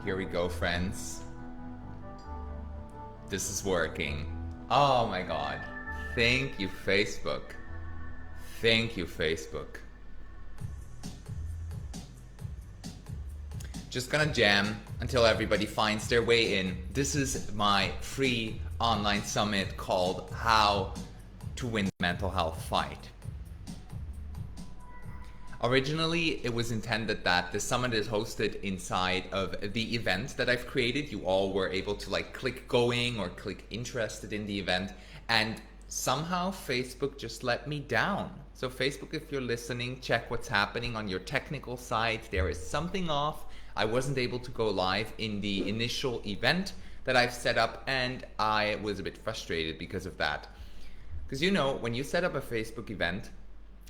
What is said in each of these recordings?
Here we go, friends. This is working. Oh my God. Thank you, Facebook. Thank you, Facebook. Just gonna jam until everybody finds their way in. This is my free online summit called How to Win the Mental Health Fight. Originally, it was intended that the summit is hosted inside of the event that I've created. You all were able to like click going or click interested in the event, and somehow Facebook just let me down. So Facebook, if you're listening, check what's happening on your technical side. There is something off. I wasn't able to go live in the initial event that I've set up, and I was a bit frustrated because of that. Because you know, when you set up a Facebook event,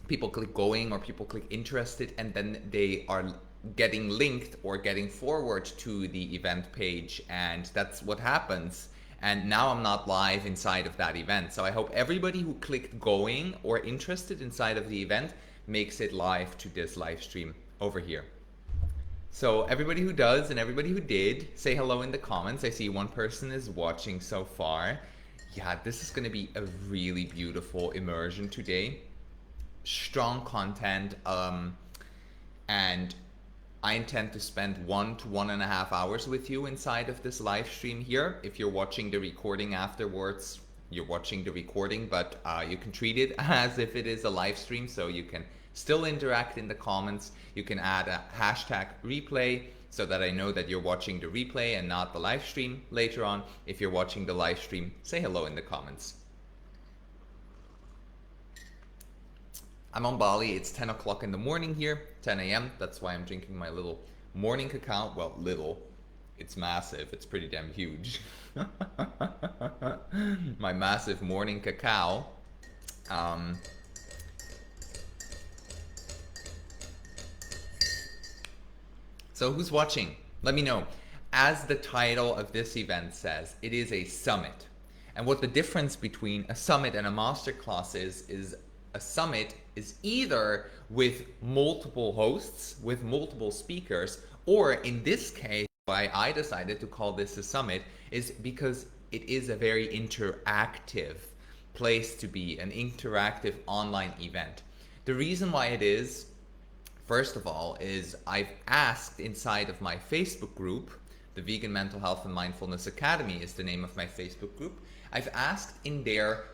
people click going or people click interested, and then they are getting linked or getting forward to the event page, and that's what happens. And now I'm not live inside of that event. So I hope everybody who clicked going or interested inside of the event makes it live to this live stream over here. So everybody who does and everybody who did, say hello in the comments. I see one person is watching so far. Yeah, this is gonna be a really beautiful immersion today. Strong content, and I intend to spend 1 to 1.5 hours with you inside of this live stream here. If you're watching the recording afterwards, you're watching the recording, but you can treat it as if it is a live stream, so you can still interact in the comments. You can add a hashtag replay so that I know that you're watching the replay and not the live stream later on. If you're watching the live stream, say hello in the comments. I'm on Bali. It's 10 o'clock in the morning here, 10 a.m. That's why I'm drinking my little morning cacao. Well, little. It's massive. It's pretty damn huge. My massive morning cacao. So who's watching? Let me know. As the title of this event says, it is a summit. And what the difference between a summit and a masterclass is a summit is either with multiple hosts, with multiple speakers, or in this case, why I decided to call this a summit is because it is a very interactive place to be, an interactive online event. The reason why it is, first of all, is I've asked inside of my Facebook group, the Vegan Mental Health and Mindfulness Academy is the name of my Facebook group. I've asked in there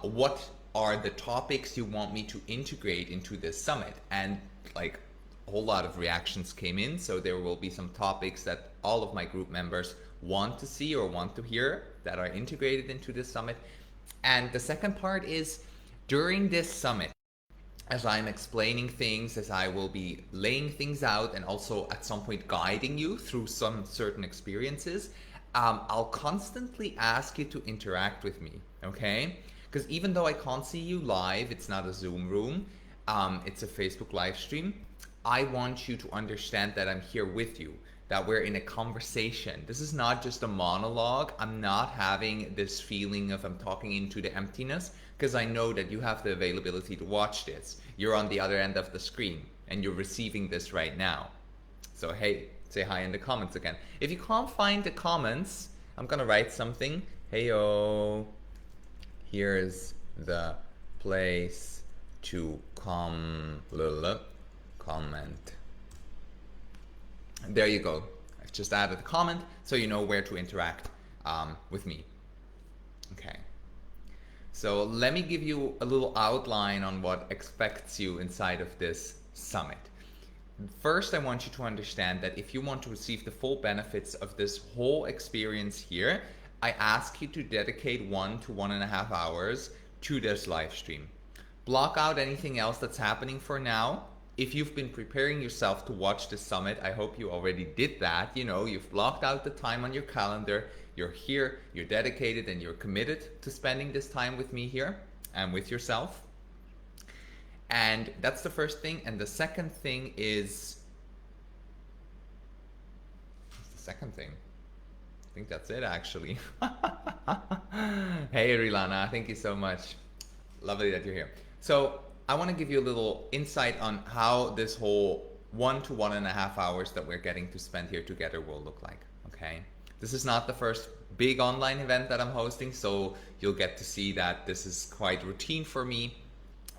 what are the topics you want me to integrate into this summit, and like a whole lot of reactions came in, so there will be some topics that all of my group members want to see or want to hear that are integrated into this summit. And the second part is, during this summit, as I'm explaining things, as I will be laying things out and also at some point guiding you through some certain experiences, I'll constantly ask you to interact with me, okay? Because even though I can't see you live, it's not a Zoom room, it's a Facebook live stream, I want you to understand that I'm here with you, that we're in a conversation. This is not just a monologue. I'm not having this feeling of I'm talking into the emptiness, because I know that you have the availability to watch this. You're on the other end of the screen and you're receiving this right now. So hey, say hi in the comments again. If you can't find the comments, I'm gonna write something. Heyo. Here's the place to comment. There you go. I've just added a comment so you know where to interact with me. Okay. So let me give you a little outline on what expects you inside of this summit. First, I want you to understand that if you want to receive the full benefits of this whole experience here, I ask you to dedicate 1 to 1.5 hours to this live stream. Block out anything else that's happening for now. If you've been preparing yourself to watch the summit, I hope you already did that. You know, you've blocked out the time on your calendar. You're here, you're dedicated, and you're committed to spending this time with me here and with yourself. And that's the first thing. And the second thing is, what's the second thing? I think that's it, actually. Hey, Rilana, thank you so much. Lovely that you're here. So I want to give you a little insight on how this whole 1 to 1.5 hours that we're getting to spend here together will look like. Okay. This is not the first big online event that I'm hosting, so you'll get to see that this is quite routine for me.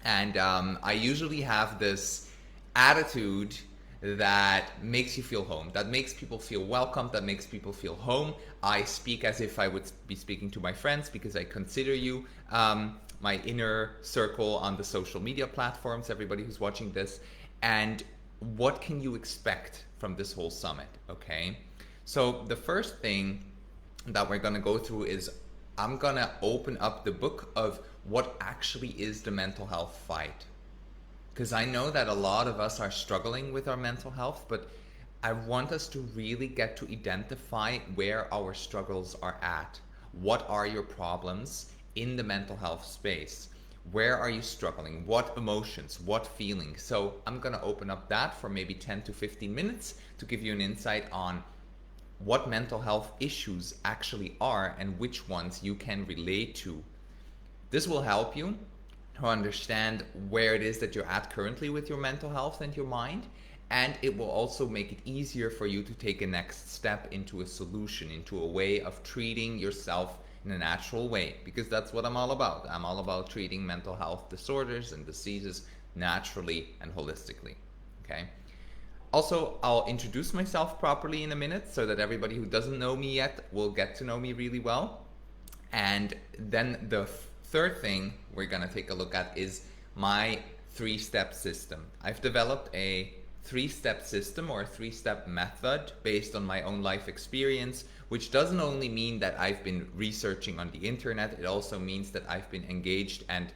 And I usually have this attitude that makes you feel home, that makes people feel welcome, that makes people feel home. I speak as if I would be speaking to my friends because I consider you my inner circle on the social media platforms, everybody who's watching this. And what can you expect from this whole summit, okay? So the first thing that we're gonna go through is I'm gonna open up the book of what actually is the mental health fight. Because I know that a lot of us are struggling with our mental health, but I want us to really get to identify where our struggles are at. What are your problems in the mental health space? Where are you struggling? What emotions? What feelings? So I'm gonna open up that for maybe 10 to 15 minutes to give you an insight on what mental health issues actually are and which ones you can relate to. This will help you to understand where it is that you're at currently with your mental health and your mind, and it will also make it easier for you to take a next step into a solution, into a way of treating yourself in a natural way, because that's what I'm all about. I'm all about treating mental health disorders and diseases naturally and holistically, okay? Also, I'll introduce myself properly in a minute so that everybody who doesn't know me yet will get to know me really well. And then the third thing we're gonna take a look at is my 3-step system. I've developed a 3-step system or a 3-step method based on my own life experience, which doesn't only mean that I've been researching on the internet, it also means that I've been engaged and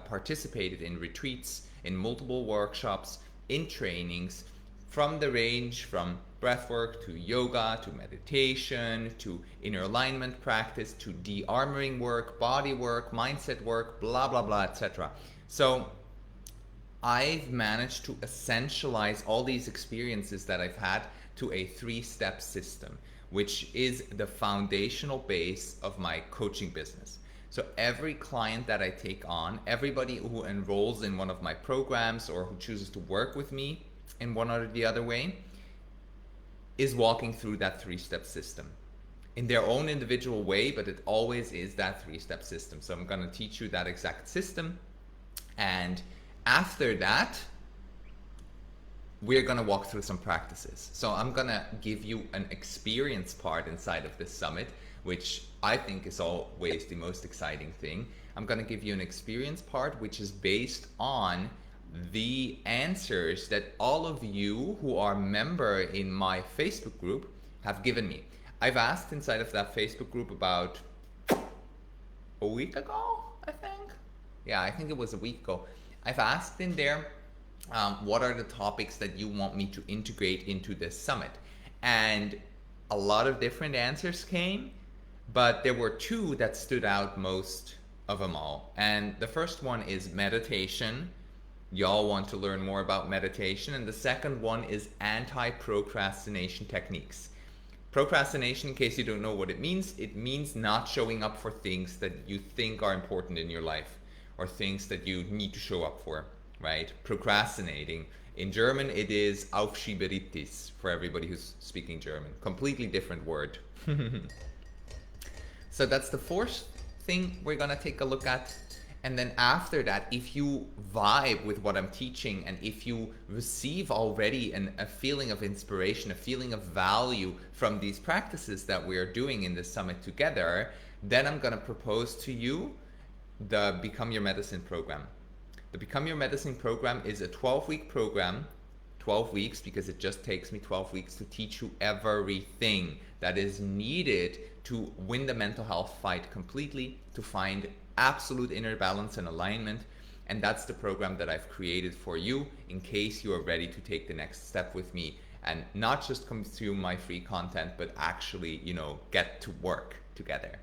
participated in retreats, in multiple workshops, in trainings, from the range from breathwork to yoga to meditation to inner alignment practice to de-armoring work, body work, mindset work, blah blah blah, etc. So I've managed to essentialize all these experiences that I've had to a 3-step system, which is the foundational base of my coaching business. So every client that I take on, everybody who enrolls in one of my programs or who chooses to work with me in one or the other way, is walking through that 3-step system in their own individual way, but it always is that 3-step system. So I'm going to teach you that exact system, and after that we're going to walk through some practices. So I'm going to give you an experience part inside of this summit, which I think is always the most exciting thing. I'm going to give you an experience part which is based on the answers that all of you who are member in my Facebook group have given me. I've asked inside of that Facebook group about a week ago, I think. Yeah, I think it was a week ago. I've asked in there, what are the topics that you want me to integrate into this summit? And a lot of different answers came, but there were 2 that stood out most of them all. And the first one is meditation. Y'all want to learn more about meditation. And the second one is anti-procrastination techniques. Procrastination, in case you don't know what it means not showing up for things that you think are important in your life or things that you need to show up for, right? Procrastinating. In German, it is Aufschieberitis for everybody who's speaking German. Completely different word. So that's the 4th thing we're gonna take a look at. And then after that, if you vibe with what I'm teaching and if you receive already a feeling of inspiration, a feeling of value from these practices that we're doing in this summit together, then I'm gonna propose to you the Become Your Medicine program. The Become Your Medicine program is a 12-week program, 12 weeks because it just takes me 12 weeks to teach you everything that is needed to win the mental health fight completely, to find absolute inner balance and alignment. And that's the program that I've created for you in case you are ready to take the next step with me and not just consume my free content, but actually, get to work together,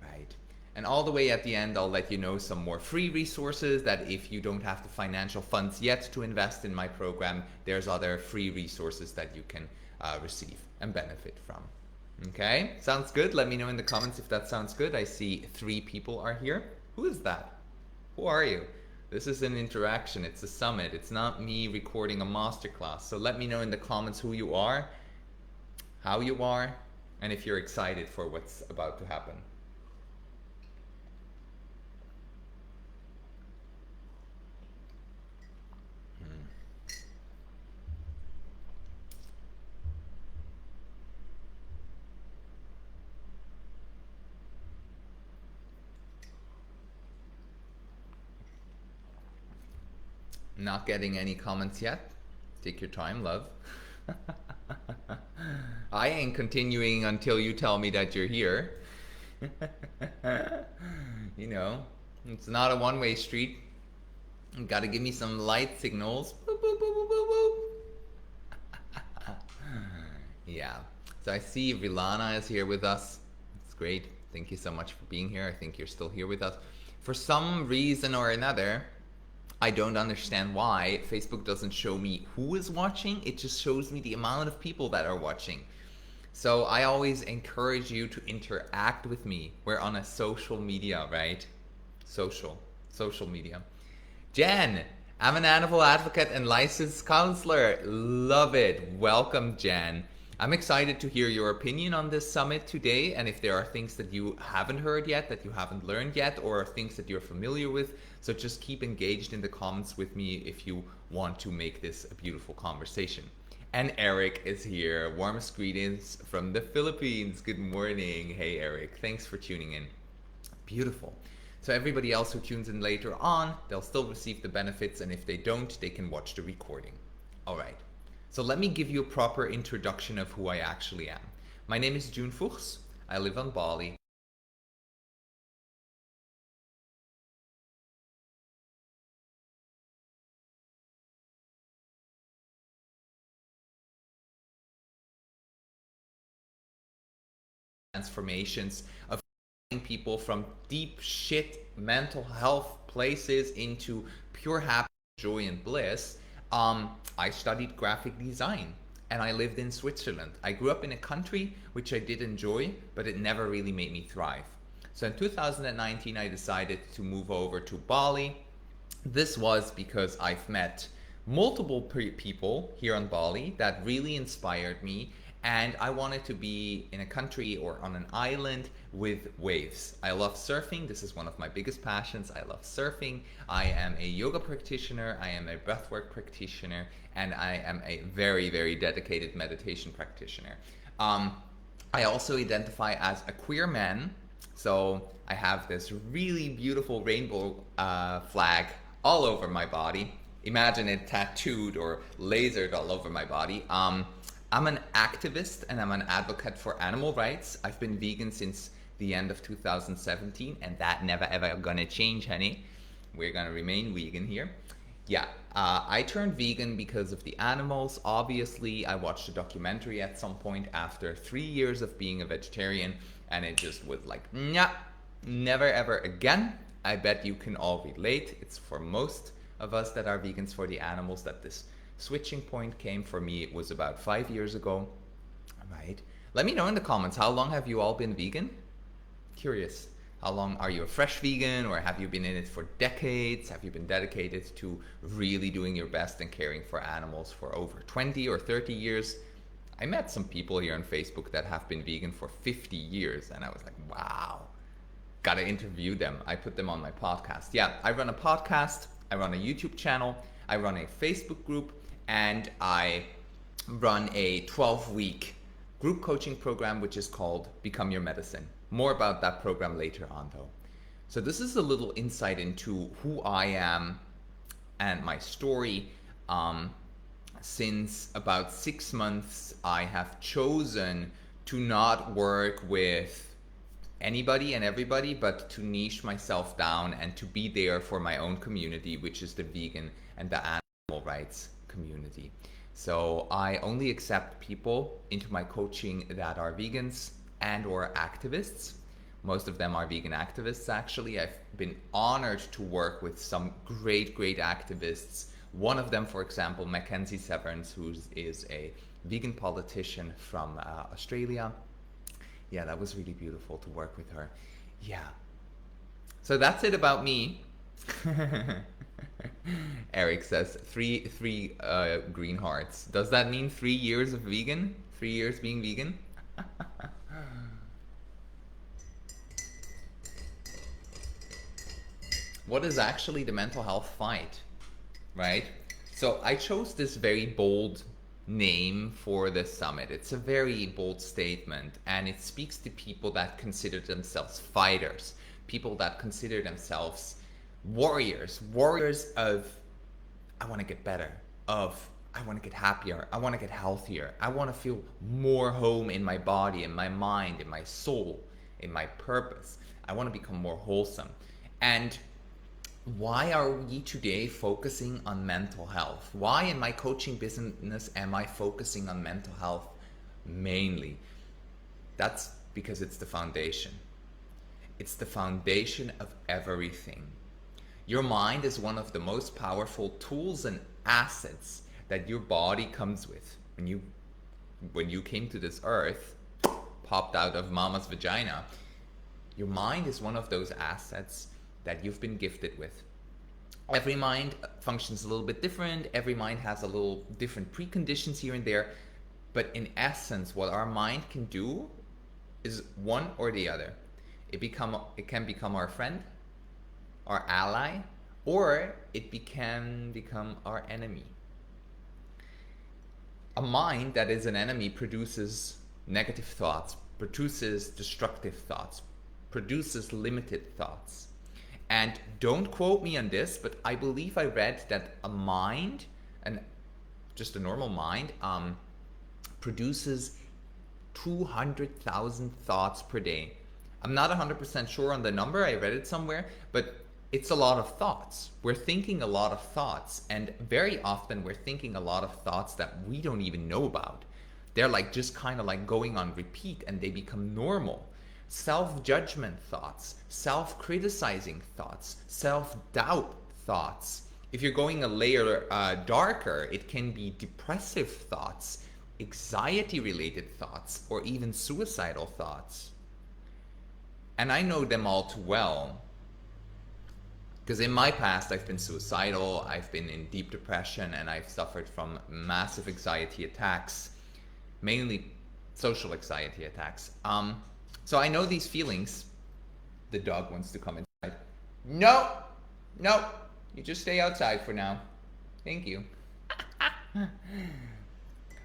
right? And all the way at the end, I'll let you know some more free resources that if you don't have the financial funds yet to invest in my program, there's other free resources that you can receive and benefit from. Okay, sounds good? Let me know in the comments if that sounds good. I see 3 people are here. Who is that? Who are you? This is an interaction. It's a summit. It's not me recording a masterclass. So let me know in the comments who you are, how you are, and if you're excited for what's about to happen. Not getting any comments yet. Take your time, love. I ain't continuing until you tell me that you're here. You know, it's not a one-way street. You gotta give me some light signals. Boop, boop, boop, boop, boop, boop. Yeah. So I see Vilana is here with us. It's great. Thank you so much for being here. I think you're still here with us. For some reason or another, I don't understand why Facebook doesn't show me who is watching. It just shows me the amount of people that are watching. So I always encourage you to interact with me. We're on a social media, right? Social media. Jen, I'm an animal advocate and licensed counselor. Love it. Welcome, Jen. I'm excited to hear your opinion on this summit today, and if there are things that you haven't heard yet, that you haven't learned yet, or things that you're familiar with, so just keep engaged in the comments with me if you want to make this a beautiful conversation. And Eric is here. Warmest greetings from the Philippines. Good morning. Hey, Eric. Thanks for tuning in. Beautiful. So everybody else who tunes in later on, they'll still receive the benefits, and if they don't, they can watch the recording. All right. So let me give you a proper introduction of who I actually am. My name is June Fuchs. I live on Bali. Transformations of people from deep shit mental health places into pure happiness, joy, and bliss. I studied graphic design and I lived in Switzerland. I grew up in a country which I did enjoy, but it never really made me thrive. So in 2019, I decided to move over to Bali. This was because I've met multiple people here on Bali that really inspired me, and I wanted to be in a country or on an island with waves. I love surfing. This is one of my biggest passions. I love surfing. I am a yoga practitioner. I am a breathwork practitioner, and I am a very, very dedicated meditation practitioner. I also identify as a queer man. So I have this really beautiful rainbow flag all over my body. Imagine it tattooed or lasered all over my body. I'm an activist and I'm an advocate for animal rights. I've been vegan since the end of 2017, and that never ever gonna change, honey. We're gonna remain vegan here. Yeah, I turned vegan because of the animals. Obviously, I watched a documentary at some point after 3 years of being a vegetarian, and it just was like, nah, never ever again. I bet you can all relate. It's for most of us that are vegans, for the animals, that this switching point came. For me, it was about 5 years ago. Right. Let me know in the comments, how long have you all been vegan? Curious. How long are you a fresh vegan, or have you been in it for decades? Have you been dedicated to really doing your best and caring for animals for over 20 or 30 years? I met some people here on Facebook that have been vegan for 50 years, and I was like, wow, gotta interview them. I put them on my podcast. Yeah, I run a podcast, I run a YouTube channel, I run a Facebook group, and I run a 12-week group coaching program, which is called Become Your Medicine. More about that program later on, though. So this is a little insight into who I am and my story. Since about 6 months, I have chosen to not work with anybody and everybody, but to niche myself down and to be there for my own community, which is the vegan and the animal rights community. So I only accept people into my coaching that are vegans and or activists. Most of them are vegan activists, actually. I've been honored to work with some great activists. One of them, for example, Mackenzie Severance, who is a vegan politician from Australia. Yeah, that was really beautiful to work with her. Yeah. So that's it about me. Eric says three green hearts. Does that mean 3 years of vegan? 3 years being vegan? What is actually the mental health fight, right? So I chose this very bold name for this summit. It's a very bold statement, and it speaks to people that consider themselves fighters, people that consider themselves warriors of I want to get better, of I want to get happier, I want to get healthier, I want to feel more home in my body, in my mind, in my soul, in my purpose. I want to become more wholesome. And why are we today focusing on mental health? Why in my coaching business am I focusing on mental health mainly? That's because it's the foundation. It's the foundation of everything. Your mind is one of the most powerful tools and assets that your body comes with. When you came to this earth, popped out of mama's vagina, your mind is one of those assets that you've been gifted with. Every mind functions a little bit different. Every mind has a little different preconditions here and there. But in essence, what our mind can do is one or the other. It can become our friend, our ally, or it can become our enemy. A mind that is an enemy produces negative thoughts, produces destructive thoughts, produces limited thoughts. And don't quote me on this, but I believe I read that a mind, and just a normal mind, produces 200,000 thoughts per day. I'm not 100% sure on the number, I read it somewhere, but it's a lot of thoughts. We're thinking a lot of thoughts, and very often we're thinking a lot of thoughts that we don't even know about. They're like just kind of like going on repeat, and they become normal. Self-judgment thoughts, self-criticizing thoughts, self-doubt thoughts. If you're going a layer darker, it can be depressive thoughts, anxiety-related thoughts, or even suicidal thoughts. And I know them all too well, because in my past I've been suicidal, I've been in deep depression, and I've suffered from massive anxiety attacks, mainly social anxiety attacks. So I know these feelings. The dog wants to come inside. No, no, you just stay outside for now. Thank you.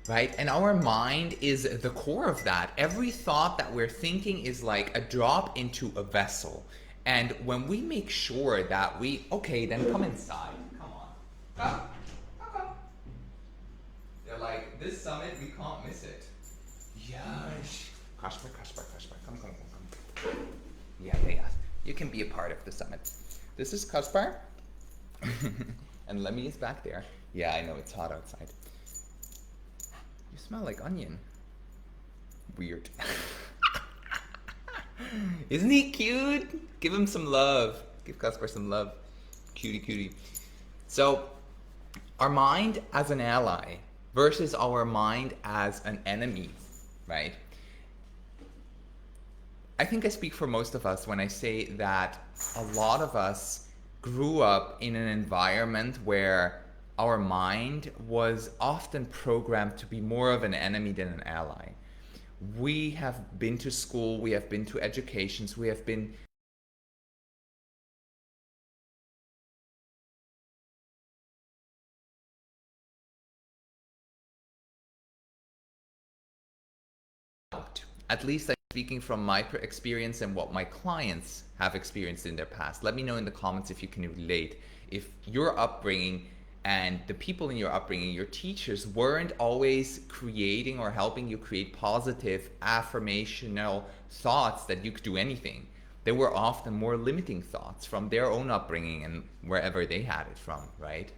Right? And our mind is the core of that. Every thought that we're thinking is like a drop into a vessel. And when we make sure that okay, then come inside. Come on. Come. They're like, this summit, we can't miss it. Yes. Kasper, come. Yeah. You can be a part of the summit. This is Kaspar. And Lemmy is back there. Yeah, I know, it's hot outside. You smell like onion. Weird. Isn't he cute? Give him some love. Give Kaspar some love. Cutie. So, our mind as an ally versus our mind as an enemy, right? I think I speak for most of us when I say that a lot of us grew up in an environment where our mind was often programmed to be more of an enemy than an ally. We have been to school, we have been to educations, we have been at least I'm speaking from my experience and what my clients have experienced in their past. Let me know in the comments if you can relate. If your upbringing and the people in your upbringing, your teachers, weren't always creating or helping you create positive, affirmational thoughts that you could do anything. They were often more limiting thoughts from their own upbringing and wherever they had it from, right?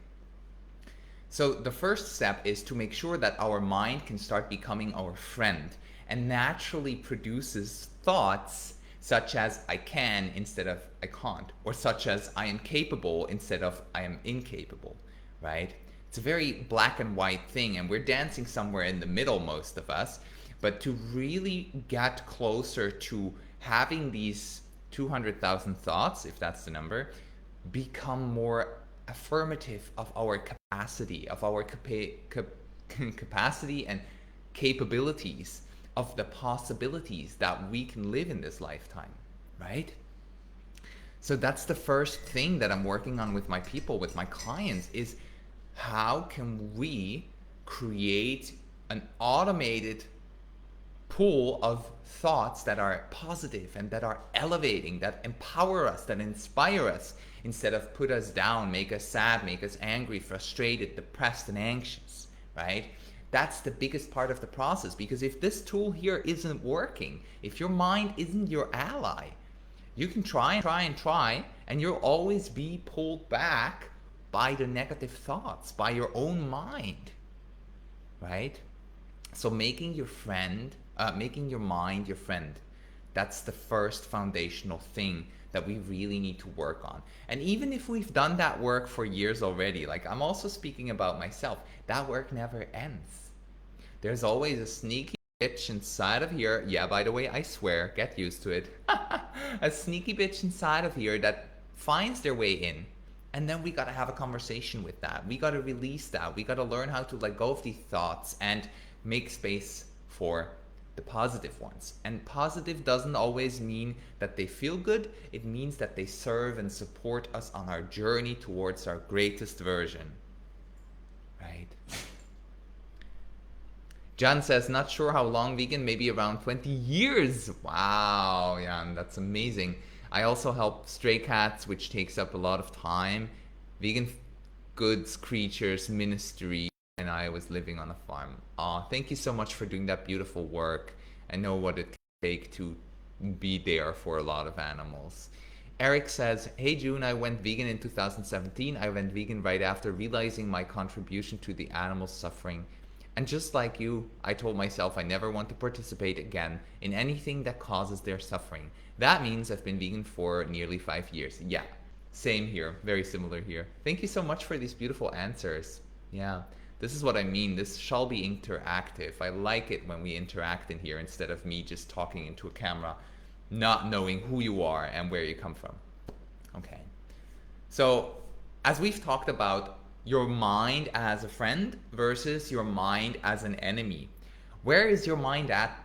So the first step is to make sure that our mind can start becoming our friend and naturally produces thoughts such as I can instead of I can't, or such as I am capable instead of I am incapable, right? It's a very black and white thing, and we're dancing somewhere in the middle, most of us. But to really get closer to having these 200,000 thoughts, if that's the number, become more affirmative of our capacity, of our capacity and capabilities, of the possibilities that we can live in this lifetime, right? So that's the first thing that I'm working on with my people, with my clients, is how can we create an automated pool of thoughts that are positive and that are elevating, that empower us, that inspire us, instead of put us down, make us sad, make us angry, frustrated, depressed, and anxious, right? That's the biggest part of the process, because if this tool here isn't working, if your mind isn't your ally, you can try and try and try, and you'll always be pulled back by the negative thoughts, by your own mind, right? So making your mind your friend, that's the first foundational thing that we really need to work on. And even if we've done that work for years already, like I'm also speaking about myself, that work never ends. There's always a sneaky bitch inside of here. Yeah, by the way, I swear, get used to it. A sneaky bitch inside of here that finds their way in. And then we got to have a conversation with that. We got to release that. We got to learn how to let go of these thoughts and make space for the positive ones. And positive doesn't always mean that they feel good. It means that they serve and support us on our journey towards our greatest version, right? John says, not sure how long vegan, maybe around 20 years. Wow, Jan, that's amazing. I also help stray cats, which takes up a lot of time. Vegan goods creatures ministry, and I was living on a farm. Thank you so much for doing that beautiful work. I know what it can take to be there for a lot of animals. Eric says, hey June, I went vegan in 2017. I went vegan right after realizing my contribution to the animals suffering. And just like you, I told myself I never want to participate again in anything that causes their suffering. That means I've been vegan for nearly 5 years. Yeah, same here. Very similar here. Thank you so much for these beautiful answers. Yeah, this is what I mean. This shall be interactive. I like it when we interact in here instead of me just talking into a camera, not knowing who you are and where you come from. Okay. So, as we've talked about, your mind as a friend versus your mind as an enemy. Where is your mind at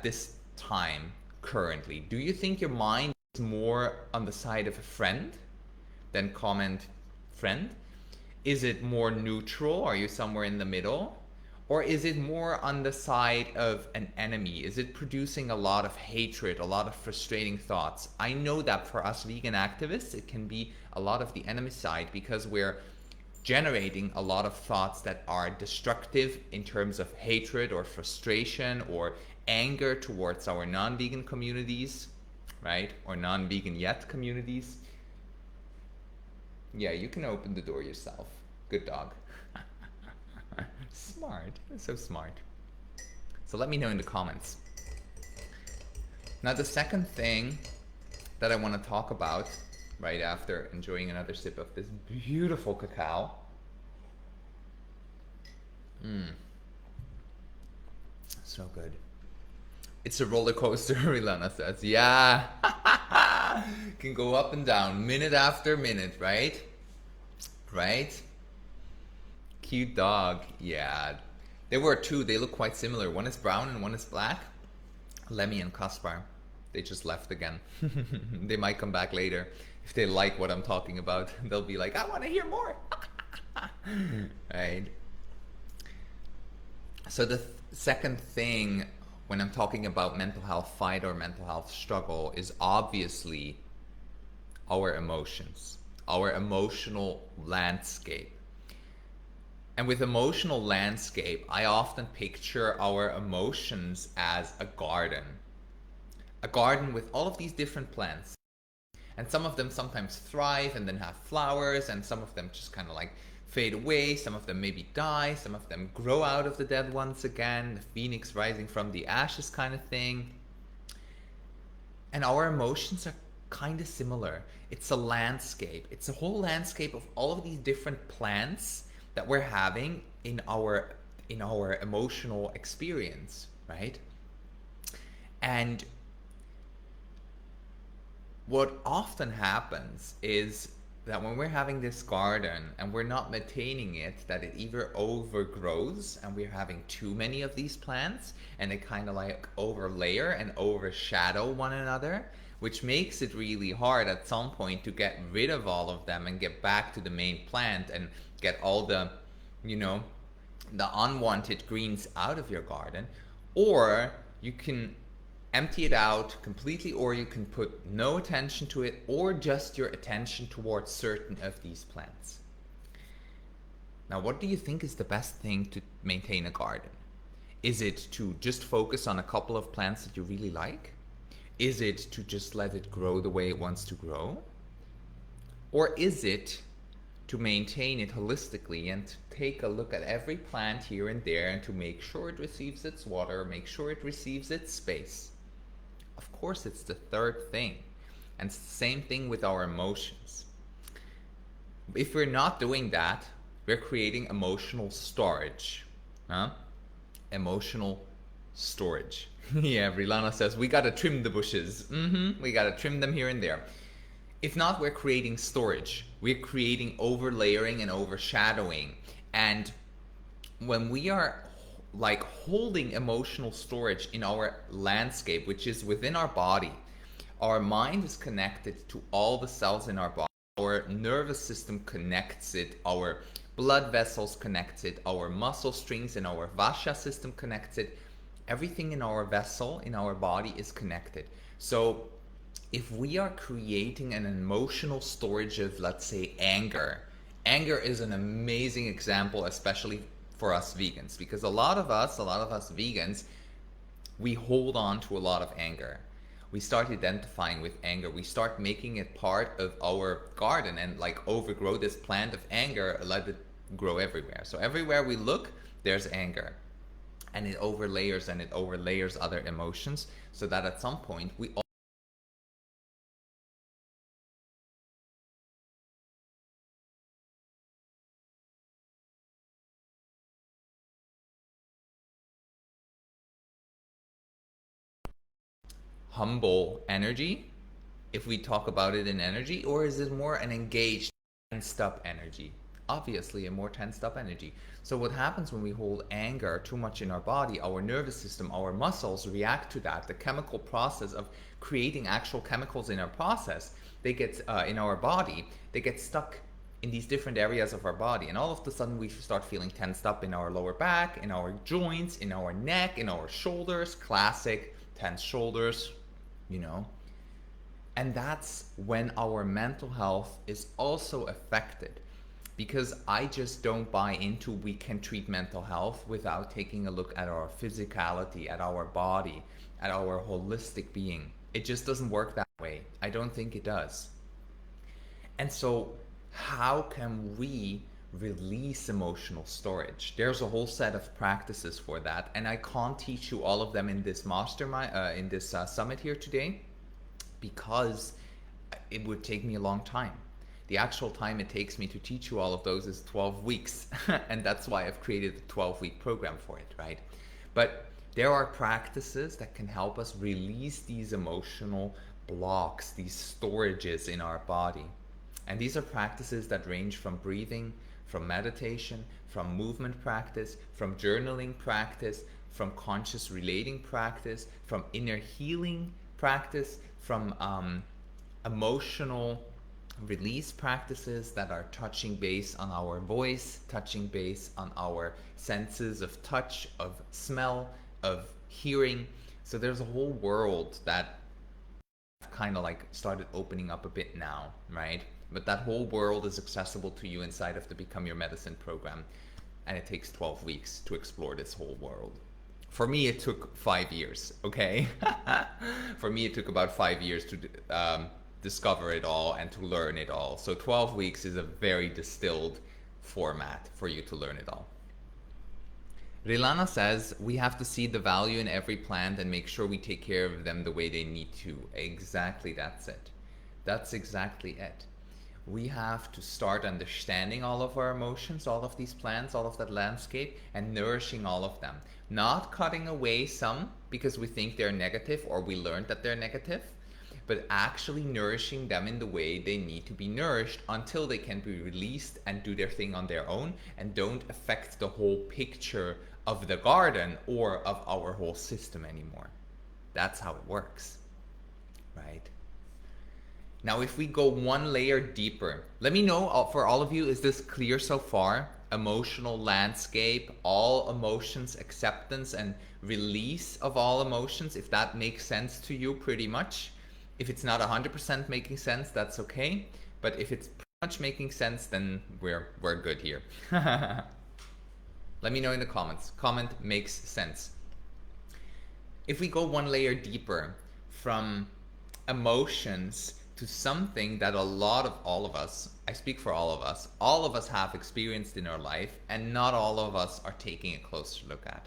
this time currently? Do you think your mind is more on the side of a friend than comment friend? Is it more neutral? Are you somewhere in the middle? Or is it more on the side of an enemy? Is it producing a lot of hatred, a lot of frustrating thoughts? I know that for us vegan activists, it can be a lot of the enemy side, because we're generating a lot of thoughts that are destructive in terms of hatred or frustration or anger towards our non-vegan communities, right? Or non-vegan yet communities. Yeah, you can open the door yourself. Good dog. Smart. So smart. So let me know in the comments. Now the second thing that I want to talk about right after enjoying another sip of this beautiful cacao. So good. It's a roller coaster, Rilana says. Yeah. Can go up and down minute after minute, right? Right? Cute dog. Yeah. There were two. They look quite similar. One is brown and one is black. Lemmy and Kaspar. They just left again. They might come back later. If they like what I'm talking about, they'll be like, I want to hear more. Right? So the second thing when I'm talking about mental health fight or mental health struggle is obviously our emotions, our emotional landscape. And with emotional landscape, I often picture our emotions as a garden with all of these different plants. And some of them sometimes thrive and then have flowers, and some of them just kind of like fade away. Some of them maybe die. Some of them grow out of the dead once again, the phoenix rising from the ashes kind of thing. And our emotions are kind of similar. It's a landscape. It's a whole landscape of all of these different plants that we're having in our emotional experience, right? And what often happens is that when we're having this garden and we're not maintaining it, that it either overgrows and we're having too many of these plants and they kind of like overlayer and overshadow one another, which makes it really hard at some point to get rid of all of them and get back to the main plant and get all the, you know, the unwanted greens out of your garden. Or you can empty it out completely, or you can put no attention to it, or just your attention towards certain of these plants. Now, what do you think is the best thing to maintain a garden? Is it to just focus on a couple of plants that you really like? Is it to just let it grow the way it wants to grow? Or is it to maintain it holistically and to take a look at every plant here and there and to make sure it receives its water, make sure it receives its space? Of course, it's the third thing. And it's the same thing with our emotions. If we're not doing that, we're creating emotional storage. Emotional storage. Yeah, Rilana says, we gotta trim the bushes. We gotta trim them here and there. If not, we're creating storage. We're creating overlayering and overshadowing. And when we are like holding emotional storage in our landscape, which is within our body, our mind is connected to all the cells in our body. Our nervous system connects it, our blood vessels connect it, our muscle strings and our fascia system connects it. Everything in our vessel, in our body, is connected. So if we are creating an emotional storage of, let's say, anger is an amazing example, especially for us vegans, because a lot of us vegans, we hold on to a lot of anger. We start identifying with anger. We start making it part of our garden and like overgrow this plant of anger, let it grow everywhere. So everywhere we look, there's anger. And it overlayers other emotions, so that at some point we all humble energy, if we talk about it in energy, or is it more an engaged, tensed up energy? Obviously a more tensed up energy. So what happens when we hold anger too much in our body, our nervous system, our muscles react to that. The chemical process of creating actual chemicals in our process, they get in our body, they get stuck in these different areas of our body, and all of a sudden we start feeling tensed up in our lower back, in our joints, in our neck, in our shoulders. Classic tense shoulders, you know. And that's when our mental health is also affected, because I just don't buy into we can treat mental health without taking a look at our physicality, at our body, at our holistic being. It just doesn't work that way. I don't think it does. And so how can we release emotional storage? There's a whole set of practices for that, and I can't teach you all of them in this mastermind, in this summit here today, because it would take me a long time. The actual time it takes me to teach you all of those is 12 weeks. And that's why I've created a 12-week program for it, right? But there are practices that can help us release these emotional blocks, these storages in our body. And these are practices that range from breathing, from meditation, from movement practice, from journaling practice, from conscious relating practice, from inner healing practice, from emotional release practices that are touching base on our voice, touching base on our senses of touch, of smell, of hearing. So there's a whole world that kind of like started opening up a bit now, right? But that whole world is accessible to you inside of the Become Your Medicine program, and it takes 12 weeks to explore this whole world. For me, it took 5 years, okay? For me, it took about 5 years to discover it all and to learn it all. So 12 weeks is a very distilled format for you to learn it all. Rilana says, we have to see the value in every plant and make sure we take care of them the way they need to. Exactly, that's it. That's exactly it. We have to start understanding all of our emotions, all of these plants, all of that landscape, and nourishing all of them. Not cutting away some because we think they're negative or we learned that they're negative, but actually nourishing them in the way they need to be nourished until they can be released and do their thing on their own and don't affect the whole picture of the garden or of our whole system anymore. That's how it works, right? Now, if we go one layer deeper, let me know for all of you, is this clear so far? Emotional landscape, all emotions, acceptance and release of all emotions, if that makes sense to you pretty much. If it's not 100% making sense, that's okay. But if it's pretty much making sense, then we're good here. Let me know in the comments. Comment makes sense. If we go one layer deeper from emotions to something that all of us, I speak for all of us have experienced in our life, and not all of us are taking a closer look at.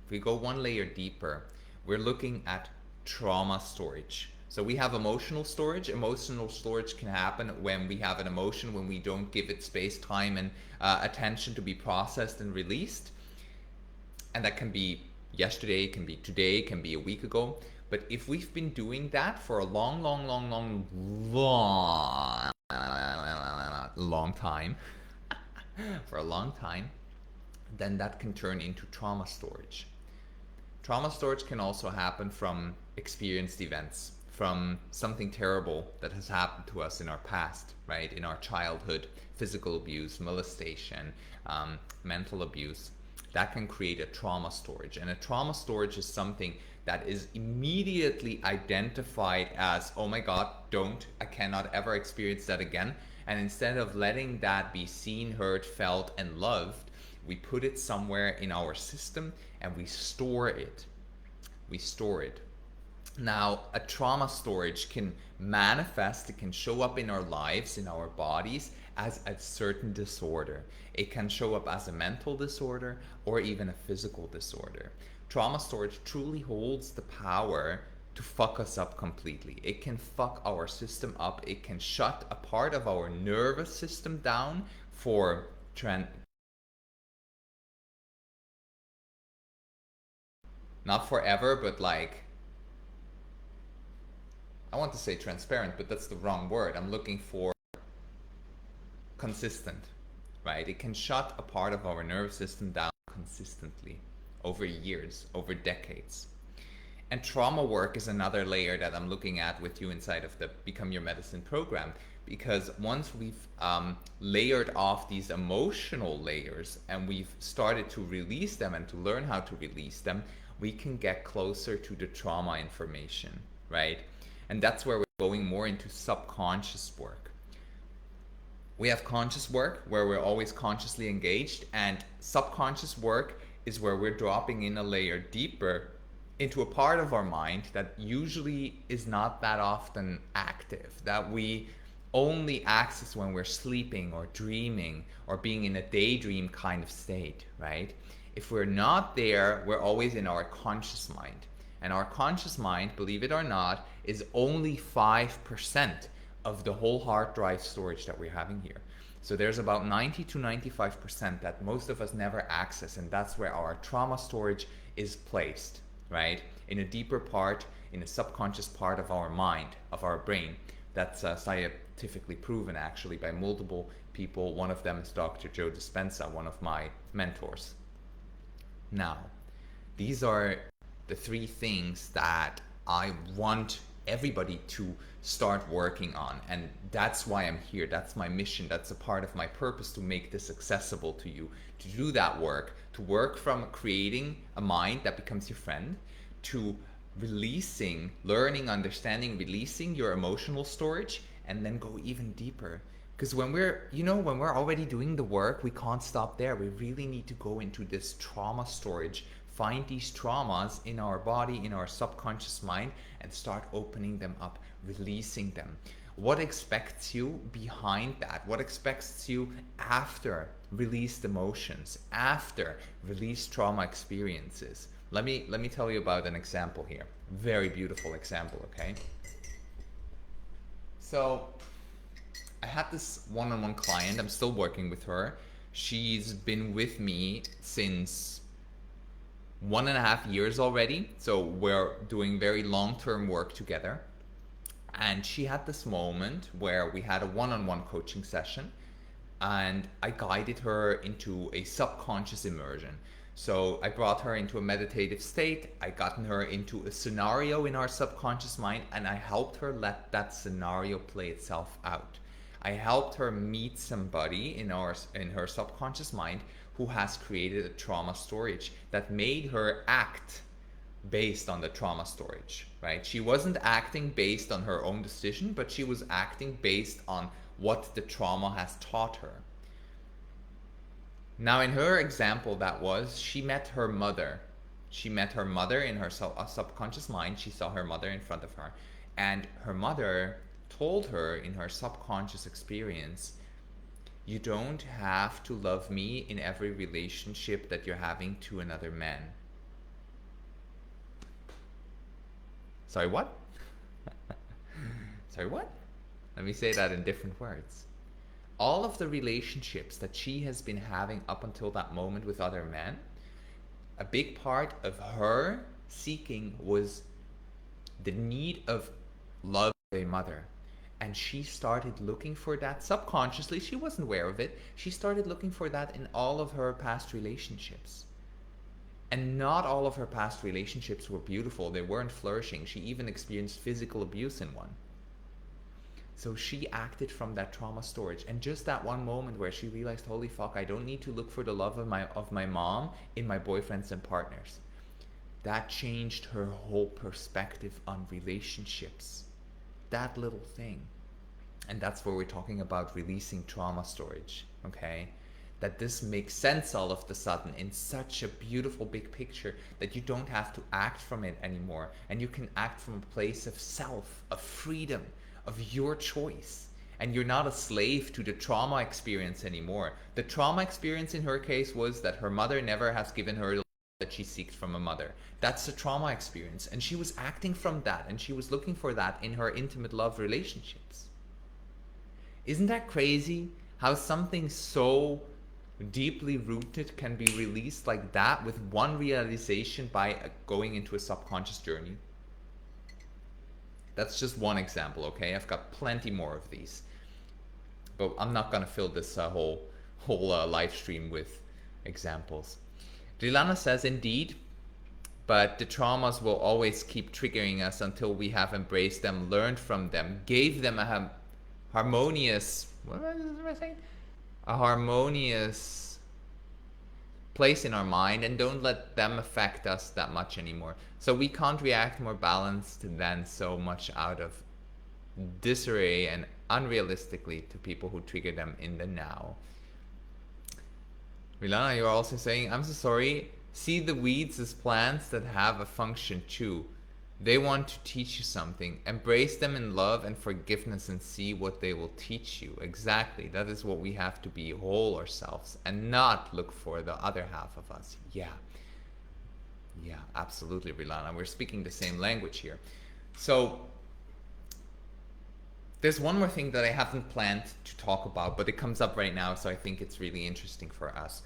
If we go one layer deeper, we're looking at trauma storage. So we have emotional storage. Emotional storage can happen when we have an emotion, when we don't give it space, time, and attention to be processed and released. And that can be yesterday, can be today, can be a week ago. But if we've been doing that for a long time, for a long time, then that can turn into trauma storage. Trauma storage can also happen from experienced events, from something terrible that has happened to us in our past, right? In our childhood, physical abuse, molestation, mental abuse. That can create a trauma storage. And a trauma storage is something that is immediately identified as, oh my God, I cannot ever experience that again. And instead of letting that be seen, heard, felt, and loved, we put it somewhere in our system and we store it. We store it. Now, a trauma storage can manifest, it can show up in our lives, in our bodies, as a certain disorder. It can show up as a mental disorder or even a physical disorder. Trauma storage truly holds the power to fuck us up completely. It can fuck our system up. It can shut a part of our nervous system down for not forever, but like, I want to say transparent, but that's the wrong word. I'm looking for consistent, right? It can shut a part of our nervous system down consistently over years, over decades. And trauma work is another layer that I'm looking at with you inside of the Become Your Medicine program, because once we've layered off these emotional layers and we've started to release them and to learn how to release them, we can get closer to the trauma information, right? And that's where we're going more into subconscious work. We have conscious work where we're always consciously engaged, and subconscious work is where we're dropping in a layer deeper into a part of our mind that usually is not that often active, that we only access when we're sleeping or dreaming or being in a daydream kind of state, right? If we're not there, we're always in our conscious mind. And our conscious mind, believe it or not, is only 5% of the whole hard drive storage that we're having here. So there's about 90 to 95% that most of us never access, and that's where our trauma storage is placed, right? In a deeper part, in a subconscious part of our mind, of our brain. That's scientifically proven actually by multiple people. One of them is Dr. Joe Dispenza, one of my mentors. Now, these are the three things that I want everybody to start working on, and that's why I'm here. That's my mission. That's a part of my purpose, to make this accessible to you, to do that work, to work from creating a mind that becomes your friend, to releasing, learning, understanding, releasing your emotional storage, and then go even deeper. Because when we're already doing the work, we can't stop there. We really need to go into this trauma storage, find these traumas in our body, in our subconscious mind, and start opening them up, releasing them. What expects you behind that? What expects you after released emotions, after released trauma experiences? Let me tell you about an example here. Very beautiful example, okay? So I had this one-on-one client. I'm still working with her. She's been with me since 1.5 years already. So we're doing very long-term work together. And she had this moment where we had a one-on-one coaching session, and I guided her into a subconscious immersion. So I brought her into a meditative state. I gotten her into a scenario in our subconscious mind, and I helped her let that scenario play itself out. I helped her meet somebody in her subconscious mind who has created a trauma storage that made her act based on the trauma storage, right? She wasn't acting based on her own decision, but she was acting based on what the trauma has taught her. Now, in her example, that was she met her mother. She met her mother in her subconscious mind. She saw her mother in front of her, and her mother told her in her subconscious experience, you don't have to love me in every relationship that you're having to another man. Sorry, what? Sorry, what? Let me say that in different words. All of the relationships that she has been having up until that moment with other men, a big part of her seeking was the need of love of a mother. And she started looking for that subconsciously. She wasn't aware of it. She started looking for that in all of her past relationships. And not all of her past relationships were beautiful. They weren't flourishing. She even experienced physical abuse in one. So she acted from that trauma storage. And just that one moment where she realized, holy fuck, I don't need to look for the love of my mom in my boyfriends and partners. That changed her whole perspective on relationships. That little thing. And that's where we're talking about releasing trauma storage, okay? That this makes sense all of a sudden in such a beautiful big picture that you don't have to act from it anymore. And you can act from a place of self, of freedom, of your choice. And you're not a slave to the trauma experience anymore. The trauma experience in her case was that her mother never has given her the love that she seeks from a mother. That's the trauma experience. And she was acting from that, and she was looking for that in her intimate love relationships. Isn't that crazy? How something so deeply rooted can be released like that with one realization by going into a subconscious journey. That's just one example, okay? I've got plenty more of these, but I'm not gonna fill this whole live stream with examples. Rilana says, indeed, but the traumas will always keep triggering us until we have embraced them, learned from them, gave them a harmonious, what am I saying? A harmonious place in our mind, and don't let them affect us that much anymore. So we can't react more balanced than so much out of disarray and unrealistically to people who trigger them in the now. Milana, you're also saying, I'm so sorry. See the weeds as plants that have a function too. They want to teach you something. Embrace them in love and forgiveness and see what they will teach you. Exactly. That is what we have to be, whole ourselves and not look for the other half of us. Yeah. Yeah, absolutely, Rilana. We're speaking the same language here. So there's one more thing that I haven't planned to talk about, but it comes up right now, so I think it's really interesting for us.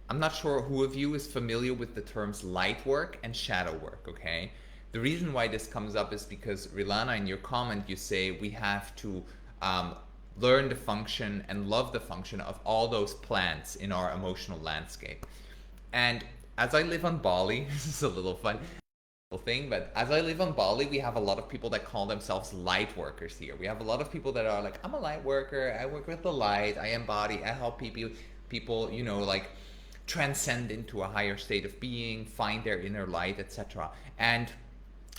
I'm not sure who of you is familiar with the terms light work and shadow work, okay? The reason why this comes up is because, Rilana, in your comment, you say we have to learn the function and love the function of all those plants in our emotional landscape. And as I live on Bali, this is a little fun thing, but as I live on Bali, we have a lot of people that call themselves light workers here. We have a lot of people that are like, I'm a light worker, I work with the light, I embody, I help people, you know, like transcend into a higher state of being, find their inner light, etc. And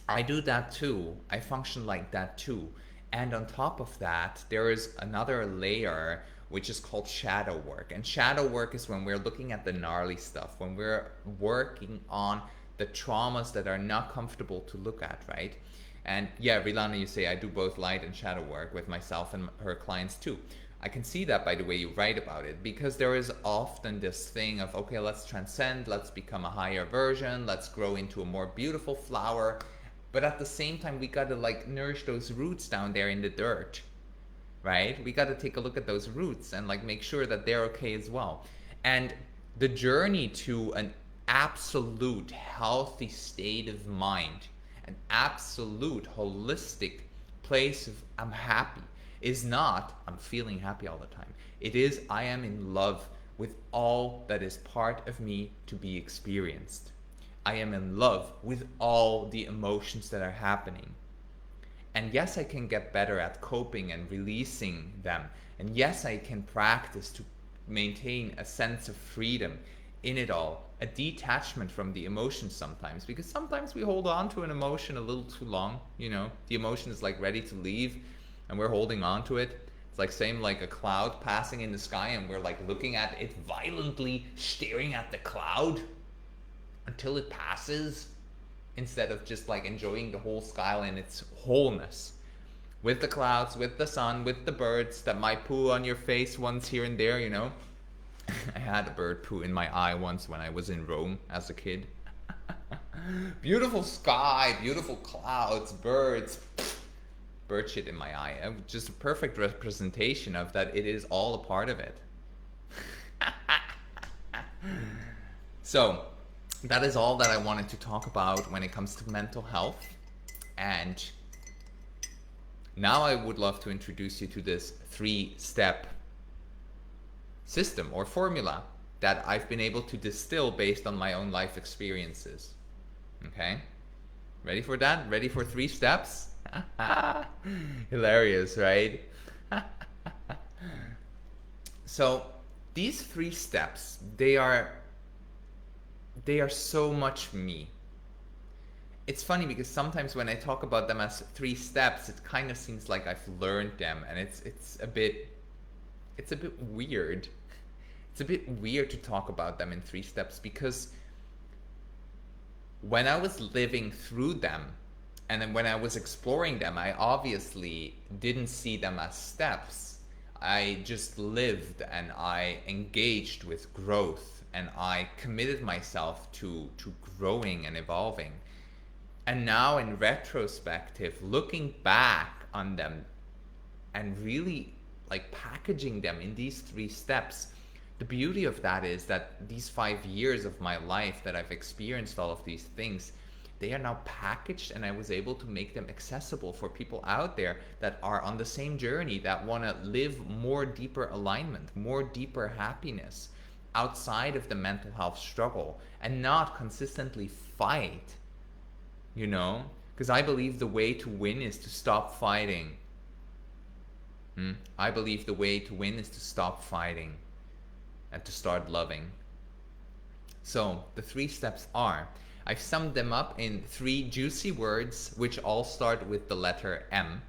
I do that too. I function like that too. And on top of that, there is another layer which is called shadow work. And shadow work is when we're looking at the gnarly stuff, when we're working on the traumas that are not comfortable to look at, right? And yeah, Rilana, you say I do both light and shadow work with myself and her clients too. I can see that by the way you write about it, because there is often this thing of, okay, let's transcend, let's become a higher version, let's grow into a more beautiful flower. But at the same time, we gotta like nourish those roots down there in the dirt, right? We gotta take a look at those roots and like make sure that they're okay as well. And the journey to an absolute healthy state of mind an absolute holistic place of I'm happy, is not I'm feeling happy all the time. It is I am in love with all that is part of me to be experienced. I am in love with all the emotions that are happening. And yes, I can get better at coping and releasing them. And yes, I can practice to maintain a sense of freedom in it all, a detachment from the emotions sometimes, because sometimes we hold on to an emotion a little too long. You know, the emotion is like ready to leave and we're holding on to it. It's like same like a cloud passing in the sky and we're like looking at it violently, staring at the cloud until it passes, instead of just like enjoying the whole sky in its wholeness, with the clouds, with the sun, with the birds that might poo on your face once here and there, you know. I had a bird poo in my eye once when I was in Rome as a kid. Beautiful sky, beautiful clouds, birds, bird shit in my eye. Just a perfect representation of that. It is all a part of it. So that is all that I wanted to talk about when it comes to mental health. And now I would love to introduce you to this 3-step system or formula that I've been able to distill based on my own life experiences. Okay? Ready for that? Ready for 3 steps? Hilarious, right? So these 3 steps, they are so much me. It's funny because sometimes when I talk about them as 3 steps, it kind of seems like I've learned them, and it's a bit weird. It's a bit weird to talk about them in 3 steps, because when I was living through them and then when I was exploring them, I obviously didn't see them as steps. I just lived and I engaged with growth and I committed myself to growing and evolving. And now in retrospective, looking back on them and really like packaging them in these 3 steps, the beauty of that is that these 5 years of my life that I've experienced all of these things, they are now packaged, and I was able to make them accessible for people out there that are on the same journey, that want to live more deeper alignment, more deeper happiness outside of the mental health struggle, and not consistently fight, you know? Because I believe the way to win is to stop fighting. I believe the way to win is to stop fighting and to start loving. So the 3 steps are, I've summed them up in 3 juicy words, which all start with the letter M.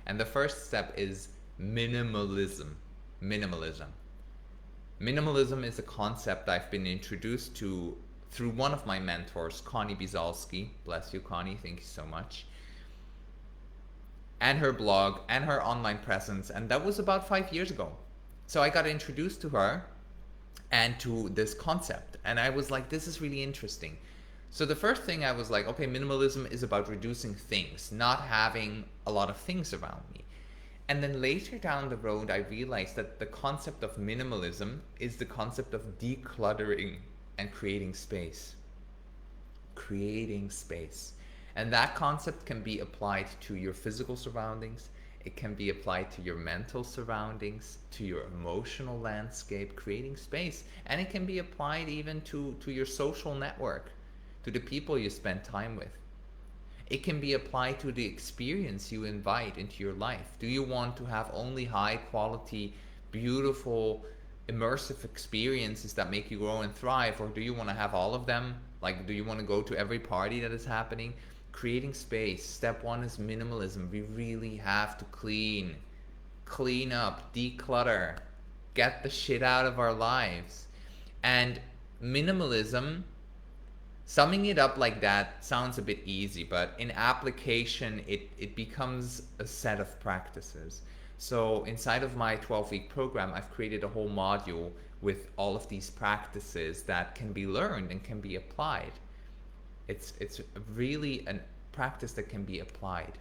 And the first step is minimalism. Minimalism. Minimalism is a concept I've been introduced to through one of my mentors, Connie Bizalski. Bless you, Connie. Thank you so much. And her blog and her online presence. And that was about 5 years ago. So I got introduced to her and to this concept. And I was like, this is really interesting. So the first thing I was like, okay, minimalism is about reducing things, not having a lot of things around me. And then later down the road, I realized that the concept of minimalism is the concept of decluttering and creating space. Creating space. And that concept can be applied to your physical surroundings. It can be applied to your mental surroundings, to your emotional landscape, creating space. And it can be applied even to your social network, to the people you spend time with. It can be applied to the experience you invite into your life. Do you want to have only high quality, beautiful, immersive experiences that make you grow and thrive? Or do you want to have all of them? Like, do you want to go to every party that is happening? Creating space. Step 1 is minimalism. We really have to clean up, declutter, get the shit out of our lives. And minimalism, summing it up like that sounds a bit easy, but in application, it becomes a set of practices. So inside of my 12-week program, I've created a whole module with all of these practices that can be learned and can be applied. It's really a practice that can be applied.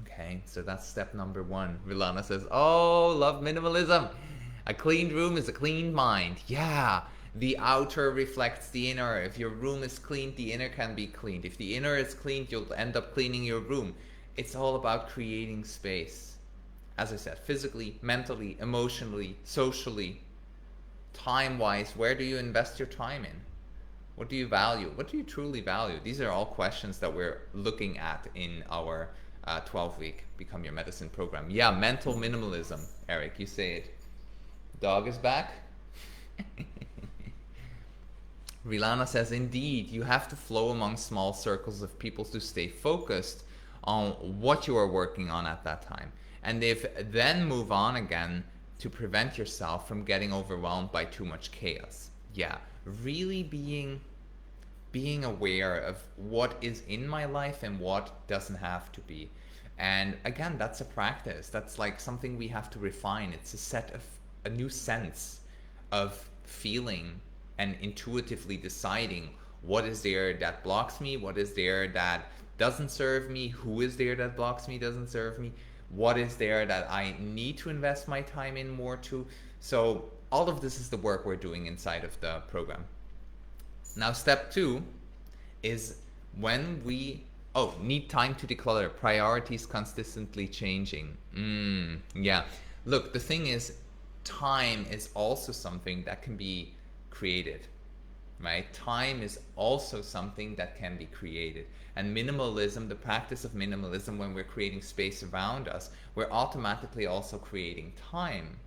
Okay, so that's step number 1. Rilana says, oh, love minimalism. A cleaned room is a cleaned mind. Yeah, The outer reflects the inner. If your room is cleaned, the inner can be cleaned. If the inner is cleaned, you'll end up cleaning your room. It's all about creating space. As I said, physically, mentally, emotionally, socially, time-wise. Where do you invest your time in? What do you value? What do you truly value? These are all questions that we're looking at in our 12-week Become Your Medicine program. Yeah, mental minimalism. Eric, you say it. Dog is back. Rilana says, indeed, you have to flow among small circles of people to stay focused on what you are working on at that time. And then move on again to prevent yourself from getting overwhelmed by too much chaos. Yeah, really being aware of what is in my life and what doesn't have to be. And again, that's a practice. That's like something we have to refine. It's a new sense of feeling and intuitively deciding what is there that blocks me, what is there that doesn't serve me, who is there that blocks me, doesn't serve me, what is there that I need to invest my time in more to. So all of this is the work we're doing inside of the program. Now, step 2 is when we need time to declutter, priorities consistently changing. Yeah, look, the thing is, time is also something that can be created, right? Time is also something that can be created. And minimalism, the practice of minimalism, when we're creating space around us, we're automatically also creating time.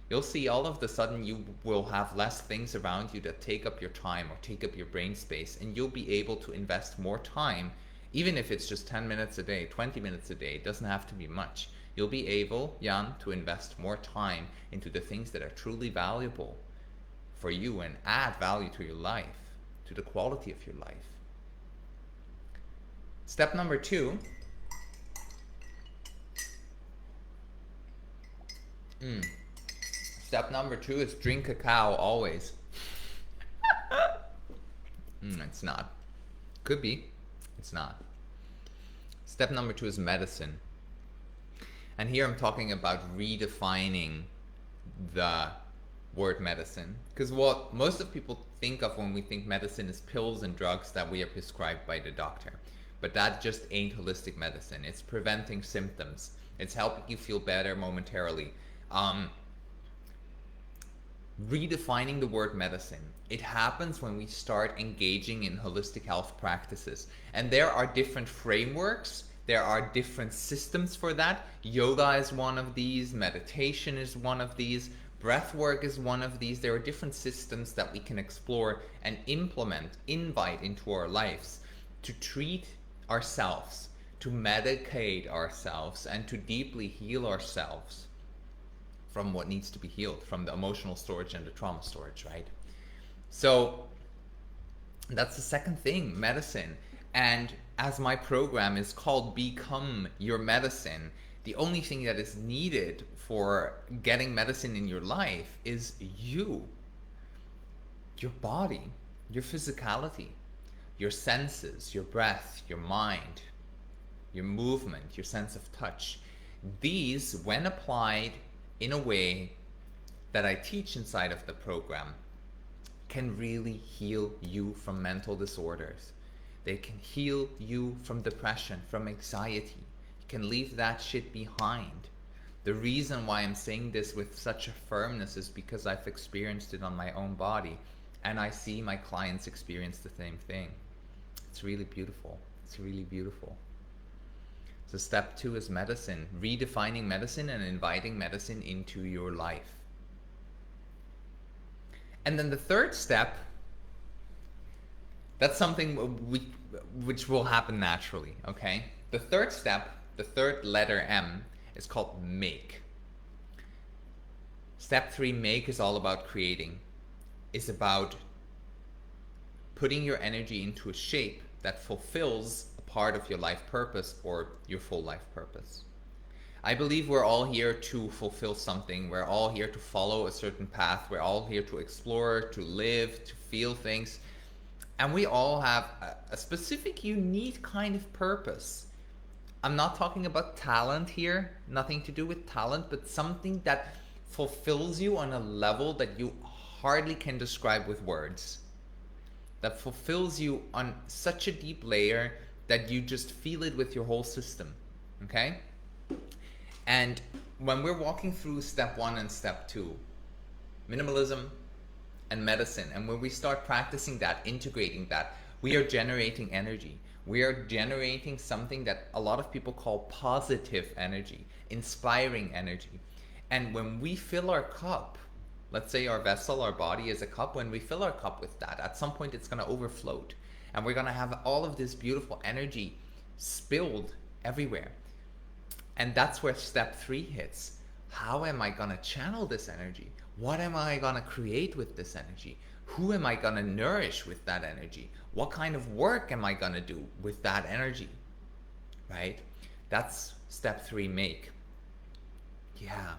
You'll see all of a sudden you will have less things around you that take up your time or take up your brain space, and you'll be able to invest more time, even if it's just 10 minutes a day, 20 minutes a day. It doesn't have to be much. You'll be able, Jan, to invest more time into the things that are truly valuable for you and add value to your life, to the quality of your life. Step number 2. Step number 2 is drink cacao always. It's not. Could be. It's not. Step number 2 is medicine. And here I'm talking about redefining the word medicine, because what most of people think of when we think medicine is pills and drugs that we are prescribed by the doctor, but that just ain't holistic medicine. It's preventing symptoms. It's helping you feel better momentarily. Redefining the word medicine. It happens when we start engaging in holistic health practices, and there are different frameworks. There are different systems for that. Yoga is one of these. Meditation is one of these. Breath work is one of these. There are different systems that we can explore and invite into our lives to treat ourselves, to medicate ourselves, and to deeply heal ourselves from what needs to be healed, from the emotional storage and the trauma storage, right? So that's the second thing, medicine. And as my program is called Become Your Medicine, the only thing that is needed for getting medicine in your life is you, your body, your physicality, your senses, your breath, your mind, your movement, your sense of touch. These, when applied in a way that I teach inside of the program, can really heal you from mental disorders. They can heal you from depression, from anxiety. You can leave that shit behind. The reason why I'm saying this with such a firmness is because I've experienced it on my own body, and I see my clients experience the same thing. It's really beautiful. It's really beautiful. So step 2 is medicine, redefining medicine and inviting medicine into your life. And then the third step, that's something which will happen naturally, okay? The third step, the third letter M, is called make. Step 3, make, is all about creating. It's about putting your energy into a shape that fulfills a part of your life purpose or your full life purpose. I believe we're all here to fulfill something. We're all here to follow a certain path. We're all here to explore, to live, to feel things. And we all have a specific, unique kind of purpose. I'm not talking about talent here, nothing to do with talent, but something that fulfills you on a level that you hardly can describe with words, that fulfills you on such a deep layer that you just feel it with your whole system. Okay? And when we're walking through step 1 and step 2, minimalism and medicine, and when we start practicing that, integrating that, we are generating energy. We are generating something that a lot of people call positive energy, inspiring energy. And when we fill our cup, let's say our vessel, our body is a cup, when we fill our cup with that, at some point it's going to overflow. And we're going to have all of this beautiful energy spilled everywhere. And that's where step 3 hits. How am I going to channel this energy? What am I going to create with this energy? Who am I going to nourish with that energy? What kind of work am I going to do with that energy? Right? That's step 3, make. Yeah.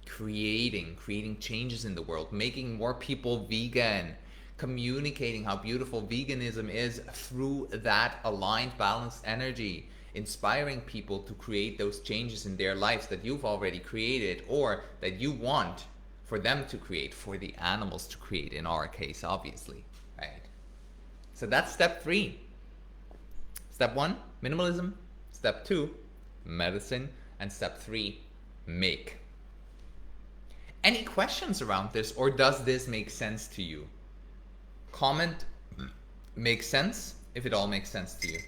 Creating changes in the world, making more people vegan, communicating how beautiful veganism is through that aligned, balanced energy, inspiring people to create those changes in their lives that you've already created or that you want for them to create, for the animals to create, in our case, obviously, right? So that's step 3. Step 1, minimalism. Step 2, medicine. And step 3, make. Any questions around this, or does this make sense to you? Comment, makes sense, if it all makes sense to you.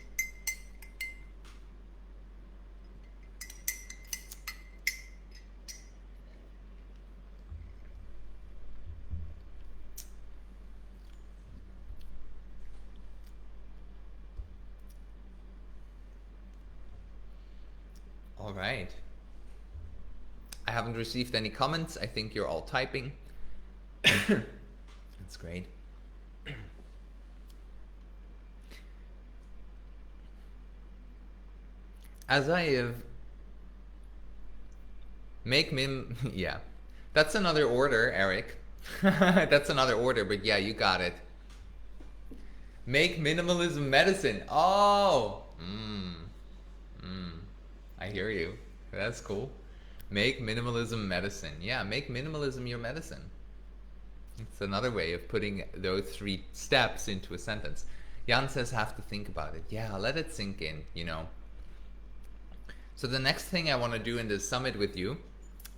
All right. I haven't received any comments. I think you're all typing. That's great. As I have yeah, that's another order, Eric. That's another order, but yeah, you got it. Make minimalism medicine. Oh, I hear you. That's cool. Make minimalism medicine. Yeah, make minimalism your medicine. It's another way of putting those 3 steps into a sentence. Jan says have to think about it. Yeah, let it sink in, you know. So the next thing I want to do in this summit with you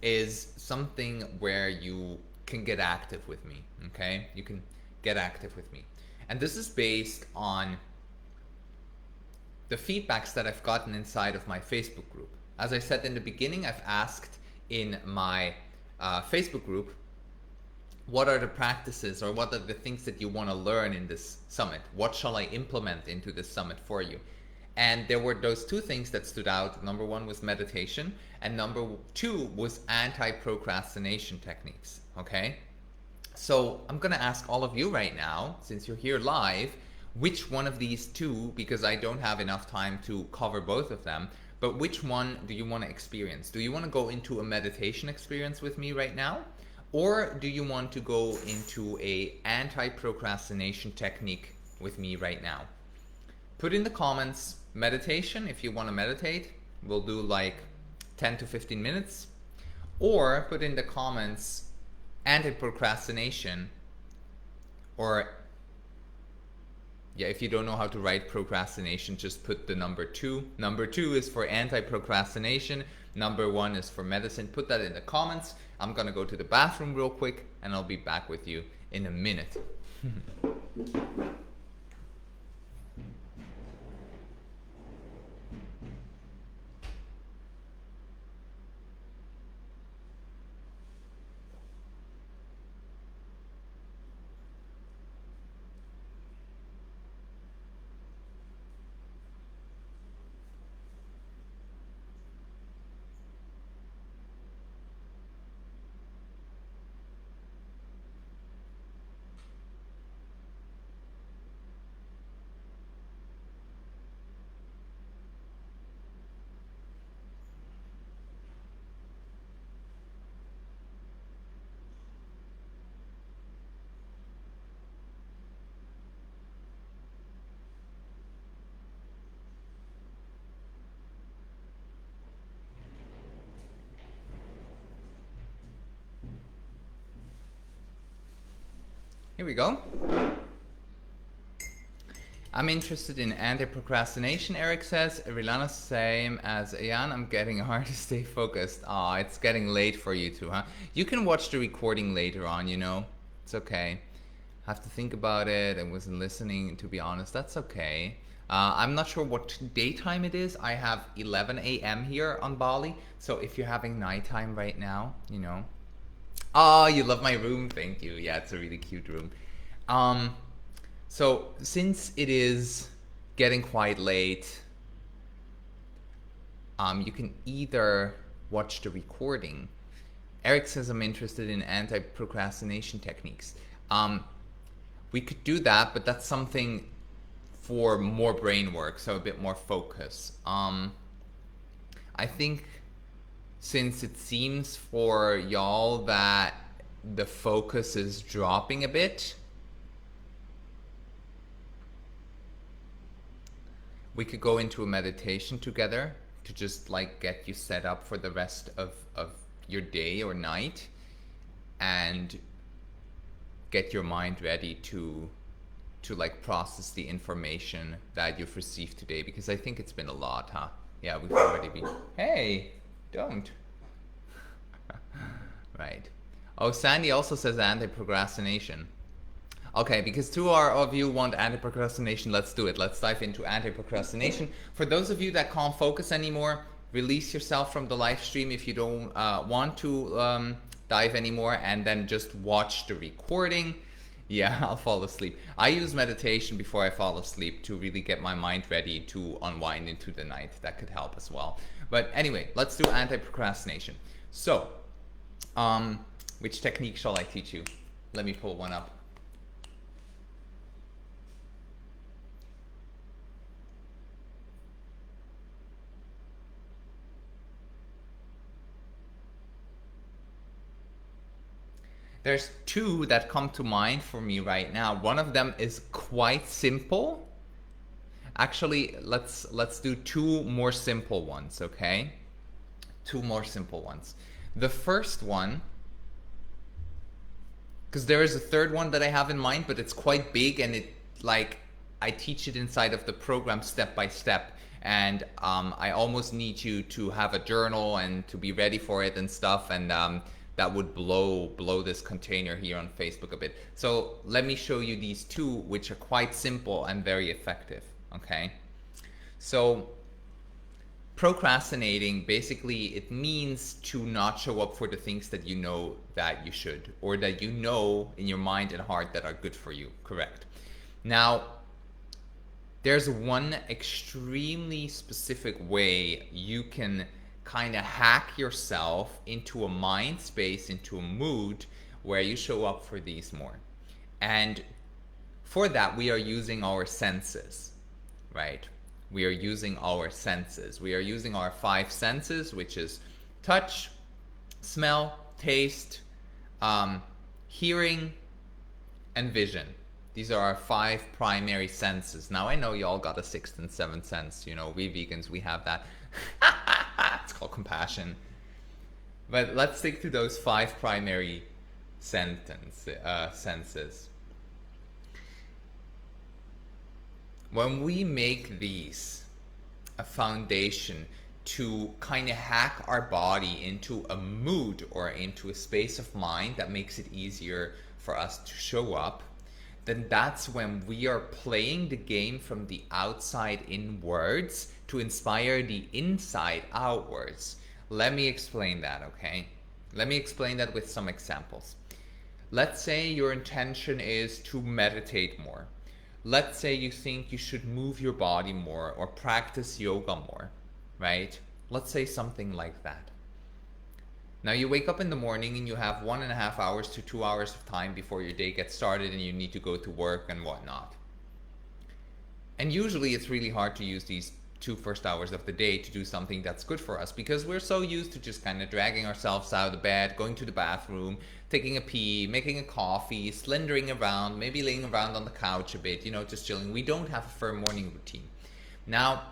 is something where you can get active with me, okay? You can get active with me. And this is based on the feedbacks that I've gotten inside of my Facebook group. As I said in the beginning, I've asked in my Facebook group, what are the practices or what are the things that you want to learn in this summit? What shall I implement into this summit for you? And there were those 2 things that stood out. Number 1 was meditation, and number 2 was anti-procrastination techniques, okay? So I'm gonna ask all of you right now, since you're here live, which one of these 2, because I don't have enough time to cover both of them, but which one do you want to experience? Do you want to go into a meditation experience with me right now? Or do you want to go into a anti-procrastination technique with me right now? Put in the comments meditation if you want to meditate. We'll do like 10 to 15 minutes. Or put in the comments anti-procrastination, or yeah, if you don't know how to write procrastination, just put the number 2. Number 2 is for anti-procrastination. Number 1 is for medicine. Put that in the comments. I'm gonna go to the bathroom real quick and I'll be back with you in a minute. Here we go. I'm interested in anti-procrastination, Eric says. Rilana, same as Ayan. I'm getting hard to stay focused. Aw, it's getting late for you too, huh? You can watch the recording later on, you know? It's okay. Have to think about it. I wasn't listening, to be honest. That's okay. I'm not sure what daytime it is. I have 11 a.m. here on Bali. So if you're having nighttime right now, you know. Oh, you love my room. Thank you. Yeah, it's a really cute room. So since it is getting quite late, you can either watch the recording. Eric says I'm interested in anti-procrastination techniques. We could do that, but that's something for more brain work, so a bit more focus. I think since it seems for y'all that the focus is dropping a bit, we could go into a meditation together to just like get you set up for the rest of your day or night and get your mind ready to like process the information that you've received today, because I think it's been a lot, huh? Yeah, we've already been, hey, don't. Right. Oh, Sandy also says anti-procrastination. Okay, because two of you want anti-procrastination, let's do it. Let's dive into anti-procrastination. For those of you that can't focus anymore, release yourself from the live stream if you don't want to dive anymore, and then just watch the recording. Yeah, I'll fall asleep. I use meditation before I fall asleep to really get my mind ready to unwind into the night. That could help as well. But anyway, let's do anti-procrastination. So, which technique shall I teach you? Let me pull one up. There's two that come to mind for me right now. One of them is quite simple. Actually, let's do two more simple ones, okay? Two more simple ones. The first one, because there is a third one that I have in mind, but it's quite big, and it like I teach it inside of the program step by step, and I almost need you to have a journal and to be ready for it and stuff, and that would blow this container here on Facebook a bit. So let me show you these two, which are quite simple and very effective, okay? So procrastinating, basically it means to not show up for the things that you know that you should, or that you know in your mind and heart that are good for you, correct? Now, there's one extremely specific way you can kind of hack yourself into a mind space, into a mood where you show up for these more. And for that, we are using our senses, right? We are using our senses. We are using our five senses, which is touch, smell, taste, hearing, and vision. These are our five primary senses. Now, I know you all got a sixth and seventh sense. You know, we vegans, we have that. It's called compassion. But let's stick to those five primary senses. When we make these a foundation to kind of hack our body into a mood or into a space of mind that makes it easier for us to show up, then that's when we are playing the game from the outside inwards to inspire the inside outwards. Let me explain that, okay? Let me explain that with some examples. Let's say your intention is to meditate more. Let's say you think you should move your body more or practice yoga more, right? Let's say something like that. Now you wake up in the morning and you have 1.5 hours to 2 hours of time before your day gets started and you need to go to work and whatnot. And usually it's really hard to use these 2 first hours of the day to do something that's good for us, because we're so used to just kind of dragging ourselves out of the bed, going to the bathroom, taking a pee, making a coffee, slendering around, maybe laying around on the couch a bit, you know, just chilling. We don't have a firm morning routine. Now,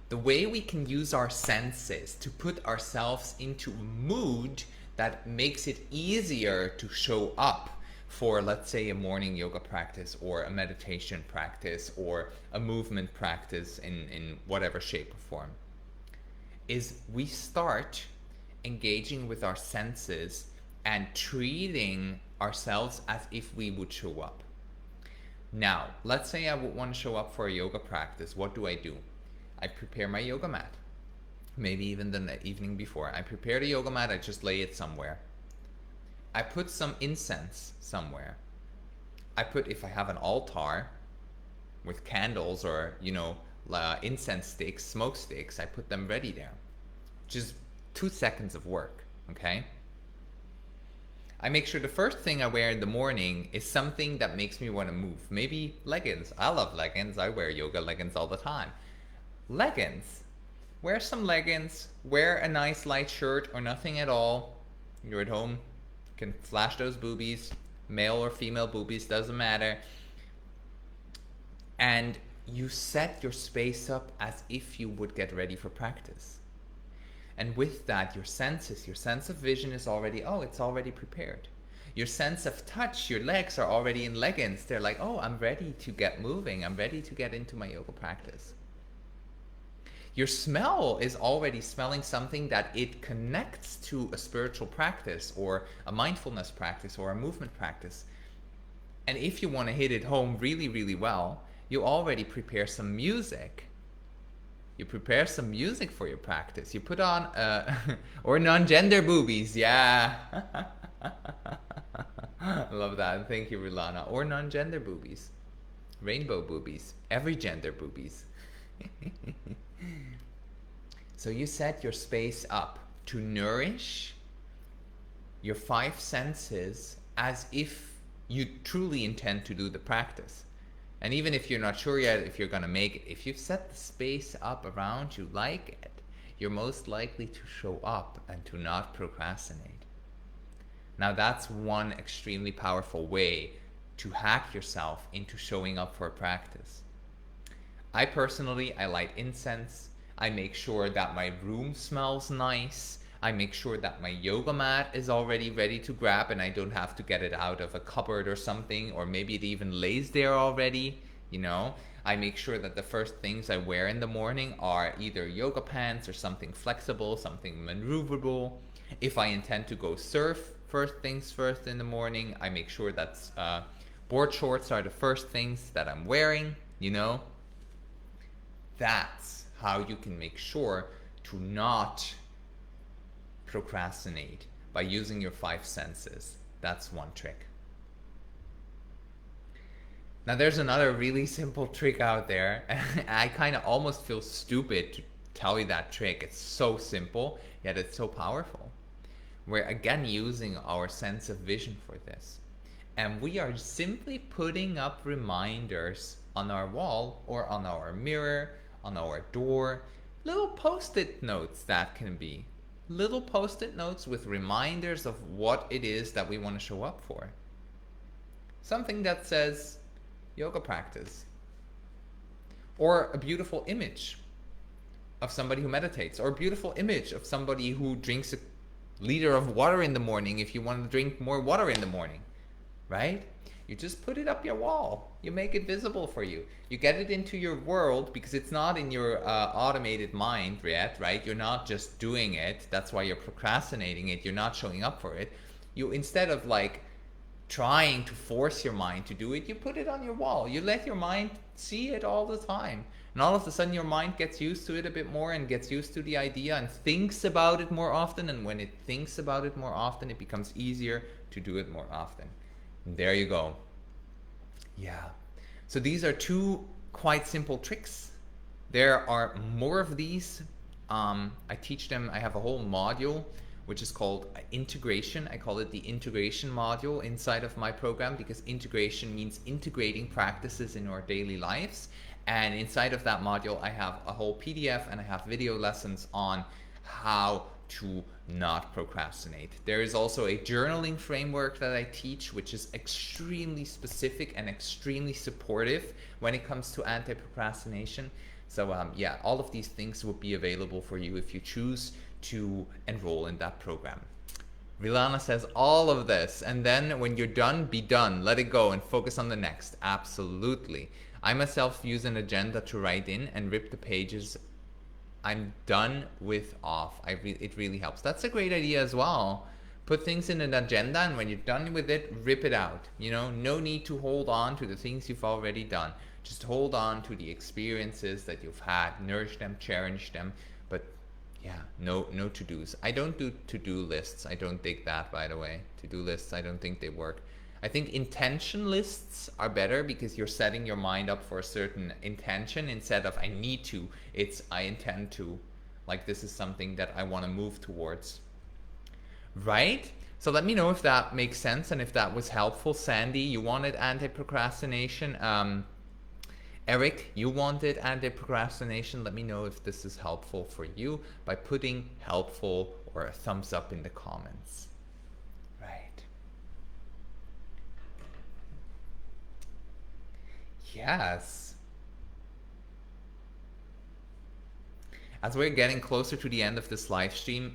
the way we can use our senses to put ourselves into a mood that makes it easier to show up for, let's say, a morning yoga practice or a meditation practice or a movement practice in whatever shape or form, is we start engaging with our senses and treating ourselves as if we would show up. Now, let's say I would want to show up for a yoga practice. What do? I prepare my yoga mat. Maybe even the evening before. I prepare the yoga mat, I just lay it somewhere. I put some incense somewhere. If I have an altar with candles or, incense sticks, smoke sticks, I put them ready there. Just 2 seconds of work, okay? I make sure the first thing I wear in the morning is something that makes me want to move. Maybe leggings. I love leggings. I wear yoga leggings all the time. Leggings. Wear some leggings. Wear a nice light shirt or nothing at all. You're at home. You can flash those boobies. Male or female boobies, doesn't matter. And you set your space up as if you would get ready for practice. And with that, your sense of vision is already, it's already prepared. Your sense of touch, your legs are already in leggings. They're like, I'm ready to get moving. I'm ready to get into my yoga practice. Your smell is already smelling something that it connects to a spiritual practice or a mindfulness practice or a movement practice. And if you want to hit it home really, really well, you already prepare some music. You prepare some music for your practice. You put on, or non-gender boobies, yeah. I love that. Thank you, Rulana. Or non-gender boobies. Rainbow boobies. Every gender boobies. So you set your space up to nourish your 5 senses as if you truly intend to do the practice. And even if you're not sure yet if you're going to make it, if you've set the space up around you like it, you're most likely to show up and to not procrastinate. Now that's one extremely powerful way to hack yourself into showing up for a practice. I personally light incense. I make sure that my room smells nice. I make sure that my yoga mat is already ready to grab and I don't have to get it out of a cupboard or something, or maybe it even lays there already, I make sure that the first things I wear in the morning are either yoga pants or something flexible, something maneuverable. If I intend to go surf, first things first in the morning, I make sure that board shorts are the first things that I'm wearing, That's how you can make sure to not procrastinate by using your 5 senses. That's one trick. Now there's another really simple trick out there. I kind of almost feel stupid to tell you that trick. It's so simple, yet it's so powerful. We're again using our sense of vision for this. And we are simply putting up reminders on our wall or on our mirror, on our door, little post-it notes that can be. Little post-it notes with reminders of what it is that we want to show up for. Something that says yoga practice. Or a beautiful image of somebody who meditates. Or a beautiful image of somebody who drinks a liter of water in the morning if you want to drink more water in the morning. Right? You just put it up your wall. You make it visible for you. You get it into your world because it's not in your automated mind yet, right? You're not just doing it. That's why you're procrastinating it. You're not showing up for it. You, instead of trying to force your mind to do it, you put it on your wall. You let your mind see it all the time. And all of a sudden your mind gets used to it a bit more and gets used to the idea and thinks about it more often. And when it thinks about it more often, it becomes easier to do it more often. And there you go. Yeah. So these are 2 quite simple tricks. There are more of these. I teach them. I have a whole module which is called integration. I call it the integration module inside of my program because integration means integrating practices in our daily lives. And inside of that module, I have a whole PDF and I have video lessons on how to not procrastinate. There is also a journaling framework that I teach, which is extremely specific and extremely supportive when it comes to anti-procrastination. So yeah, all of these things will be available for you if you choose to enroll in that program. Rilana says all of this, and then when you're done, be done. Let it go and focus on the next. Absolutely. I myself use an agenda to write in and rip the pages I'm done with off. It really helps. That's a great idea as well. Put things in an agenda, and when you're done with it, rip it out. You know, no need to hold on to the things you've already done. Just hold on to the experiences that you've had, nourish them, cherish them. But yeah, no to-dos. I don't do to-do lists. I don't dig that, by the way. To-do lists, I don't think they work. I think intention lists are better because you're setting your mind up for a certain intention instead of I need to. It's I intend to. Like this is something that I want to move towards. Right? So let me know if that makes sense and if that was helpful. Sandy, you wanted anti-procrastination. Eric, you wanted anti-procrastination. Let me know if this is helpful for you by putting helpful or a thumbs up in the comments. Right. Yes. As we're getting closer to the end of this live stream,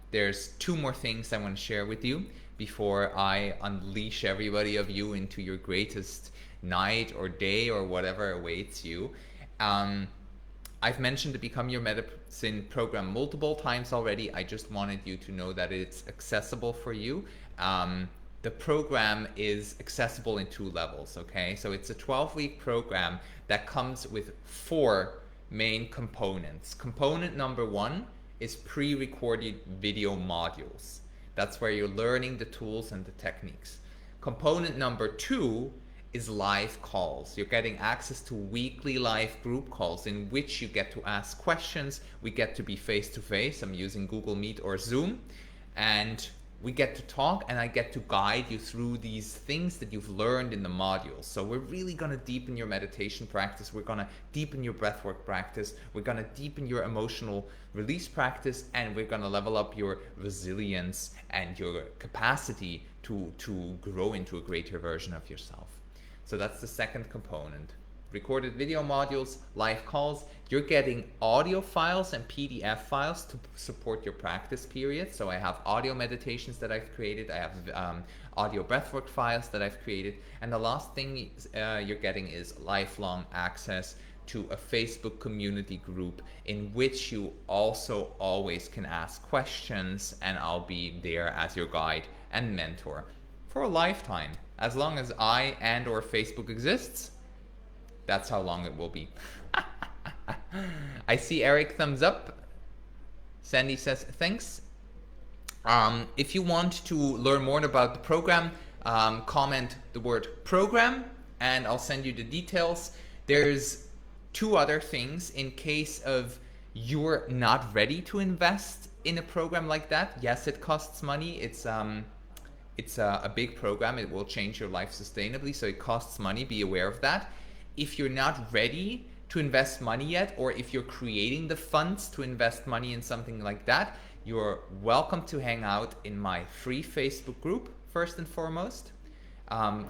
there's 2 more things I want to share with you before I unleash everybody of you into your greatest night or day or whatever awaits you. I've mentioned the Become Your Medicine program multiple times already. I just wanted you to know that it's accessible for you. The program is accessible in 2 levels, okay? So it's a 12-week program that comes with 4 main components. Component number 1 is pre-recorded video modules. That's where you're learning the tools and the techniques. Component number 2 is live calls. You're getting access to weekly live group calls in which you get to ask questions. We get to be face to face. I'm using Google Meet or Zoom, and we get to talk, and I get to guide you through these things that you've learned in the modules. So we're really going to deepen your meditation practice. We're going to deepen your breathwork practice. We're going to deepen your emotional release practice, and we're going to level up your resilience and your capacity to grow into a greater version of yourself. So that's the second component. Recorded video modules, live calls. You're getting audio files and PDF files to support your practice period. So I have audio meditations that I've created. I have audio breathwork files that I've created. And the last thing you're getting is lifelong access to a Facebook community group in which you also always can ask questions, and I'll be there as your guide and mentor for a lifetime. As long as I and or Facebook exists, that's how long it will be. I see Eric thumbs up. Sandy says, thanks. If you want to learn more about the program, comment the word program and I'll send you the details. There's 2 other things in case of you're not ready to invest in a program like that. Yes, it costs money. It's a big program. It will change your life sustainably, so it costs money. Be aware of that. If you're not ready to invest money yet, or if you're creating the funds to invest money in something like that, you're welcome to hang out in my free Facebook group, first and foremost.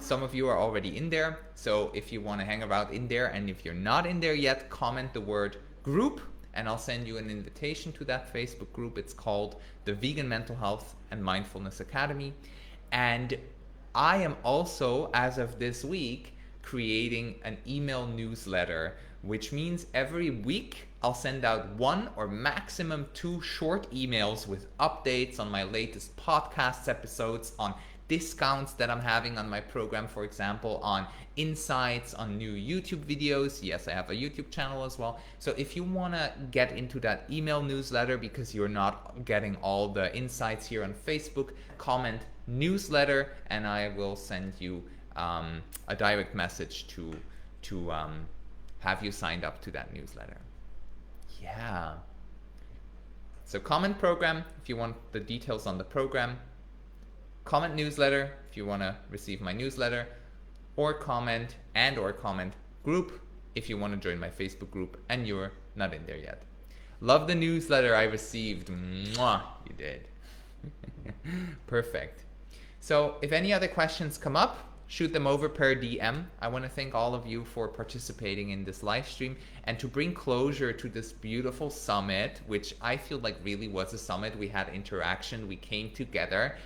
Some of you are already in there, so if you want to hang around in there, and if you're not in there yet, comment the word group, and I'll send you an invitation to that Facebook group. It's called the Vegan Mental Health and Mindfulness Academy. And I am also, as of this week, creating an email newsletter, which means every week I'll send out 1 or maximum 2 short emails with updates on my latest podcast episodes, on discounts that I'm having on my program, for example, on insights on new YouTube videos. Yes, I have a YouTube channel as well. So if you want to get into that email newsletter because you're not getting all the insights here on Facebook, comment newsletter and I will send you a direct message to have you signed up to that newsletter. Yeah. So comment program if you want the details on the program. Comment newsletter if you want to receive my newsletter, or comment group if you want to join my Facebook group and you're not in there yet. Love the newsletter I received. Mwah, you did. Perfect. So if any other questions come up, shoot them over per DM. I want to thank all of you for participating in this live stream and to bring closure to this beautiful summit, which I feel like really was a summit. We had interaction, we came together.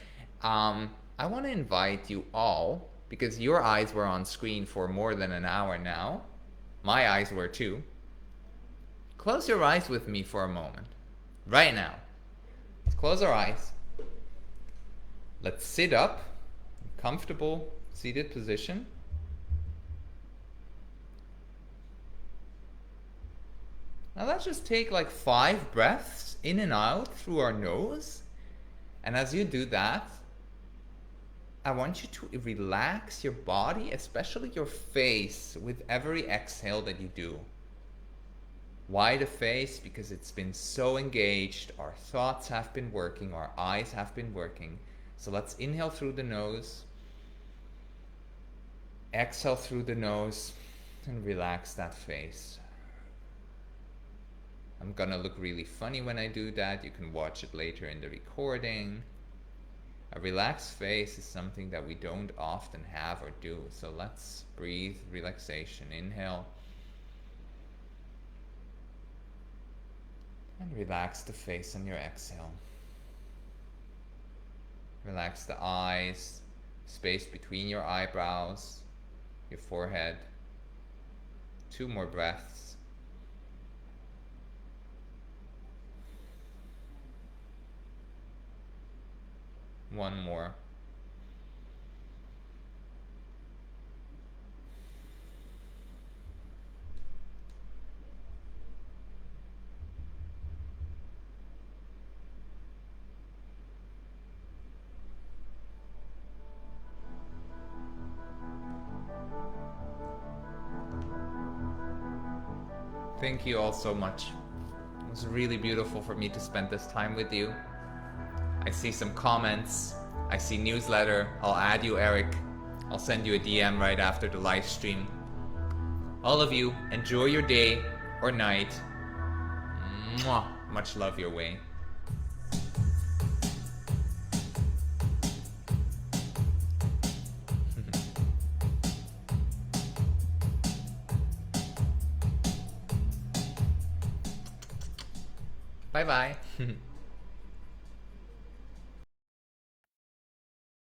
I want to invite you all, because your eyes were on screen for more than an hour now. My eyes were too. Close your eyes with me for a moment. Right now. Let's close our eyes. Let's sit up, comfortable seated position. Now let's just take like 5 breaths in and out through our nose. And as you do that, I want you to relax your body, especially your face, with every exhale that you do. Why the face? Because it's been so engaged. Our thoughts have been working, our eyes have been working. So let's inhale through the nose. Exhale through the nose and relax that face. I'm gonna look really funny when I do that. You can watch it later in the recording. A relaxed face is something that we don't often have or do. So let's breathe relaxation. Inhale. And relax the face on your exhale. Relax the eyes, space between your eyebrows, your forehead. 2 more breaths. One more. Thank you all so much. It was really beautiful for me to spend this time with you. I see some comments. I see newsletter. I'll add you, Eric. I'll send you a DM right after the live stream. All of you, enjoy your day or night. Mwah. Much love your way. Bye-bye.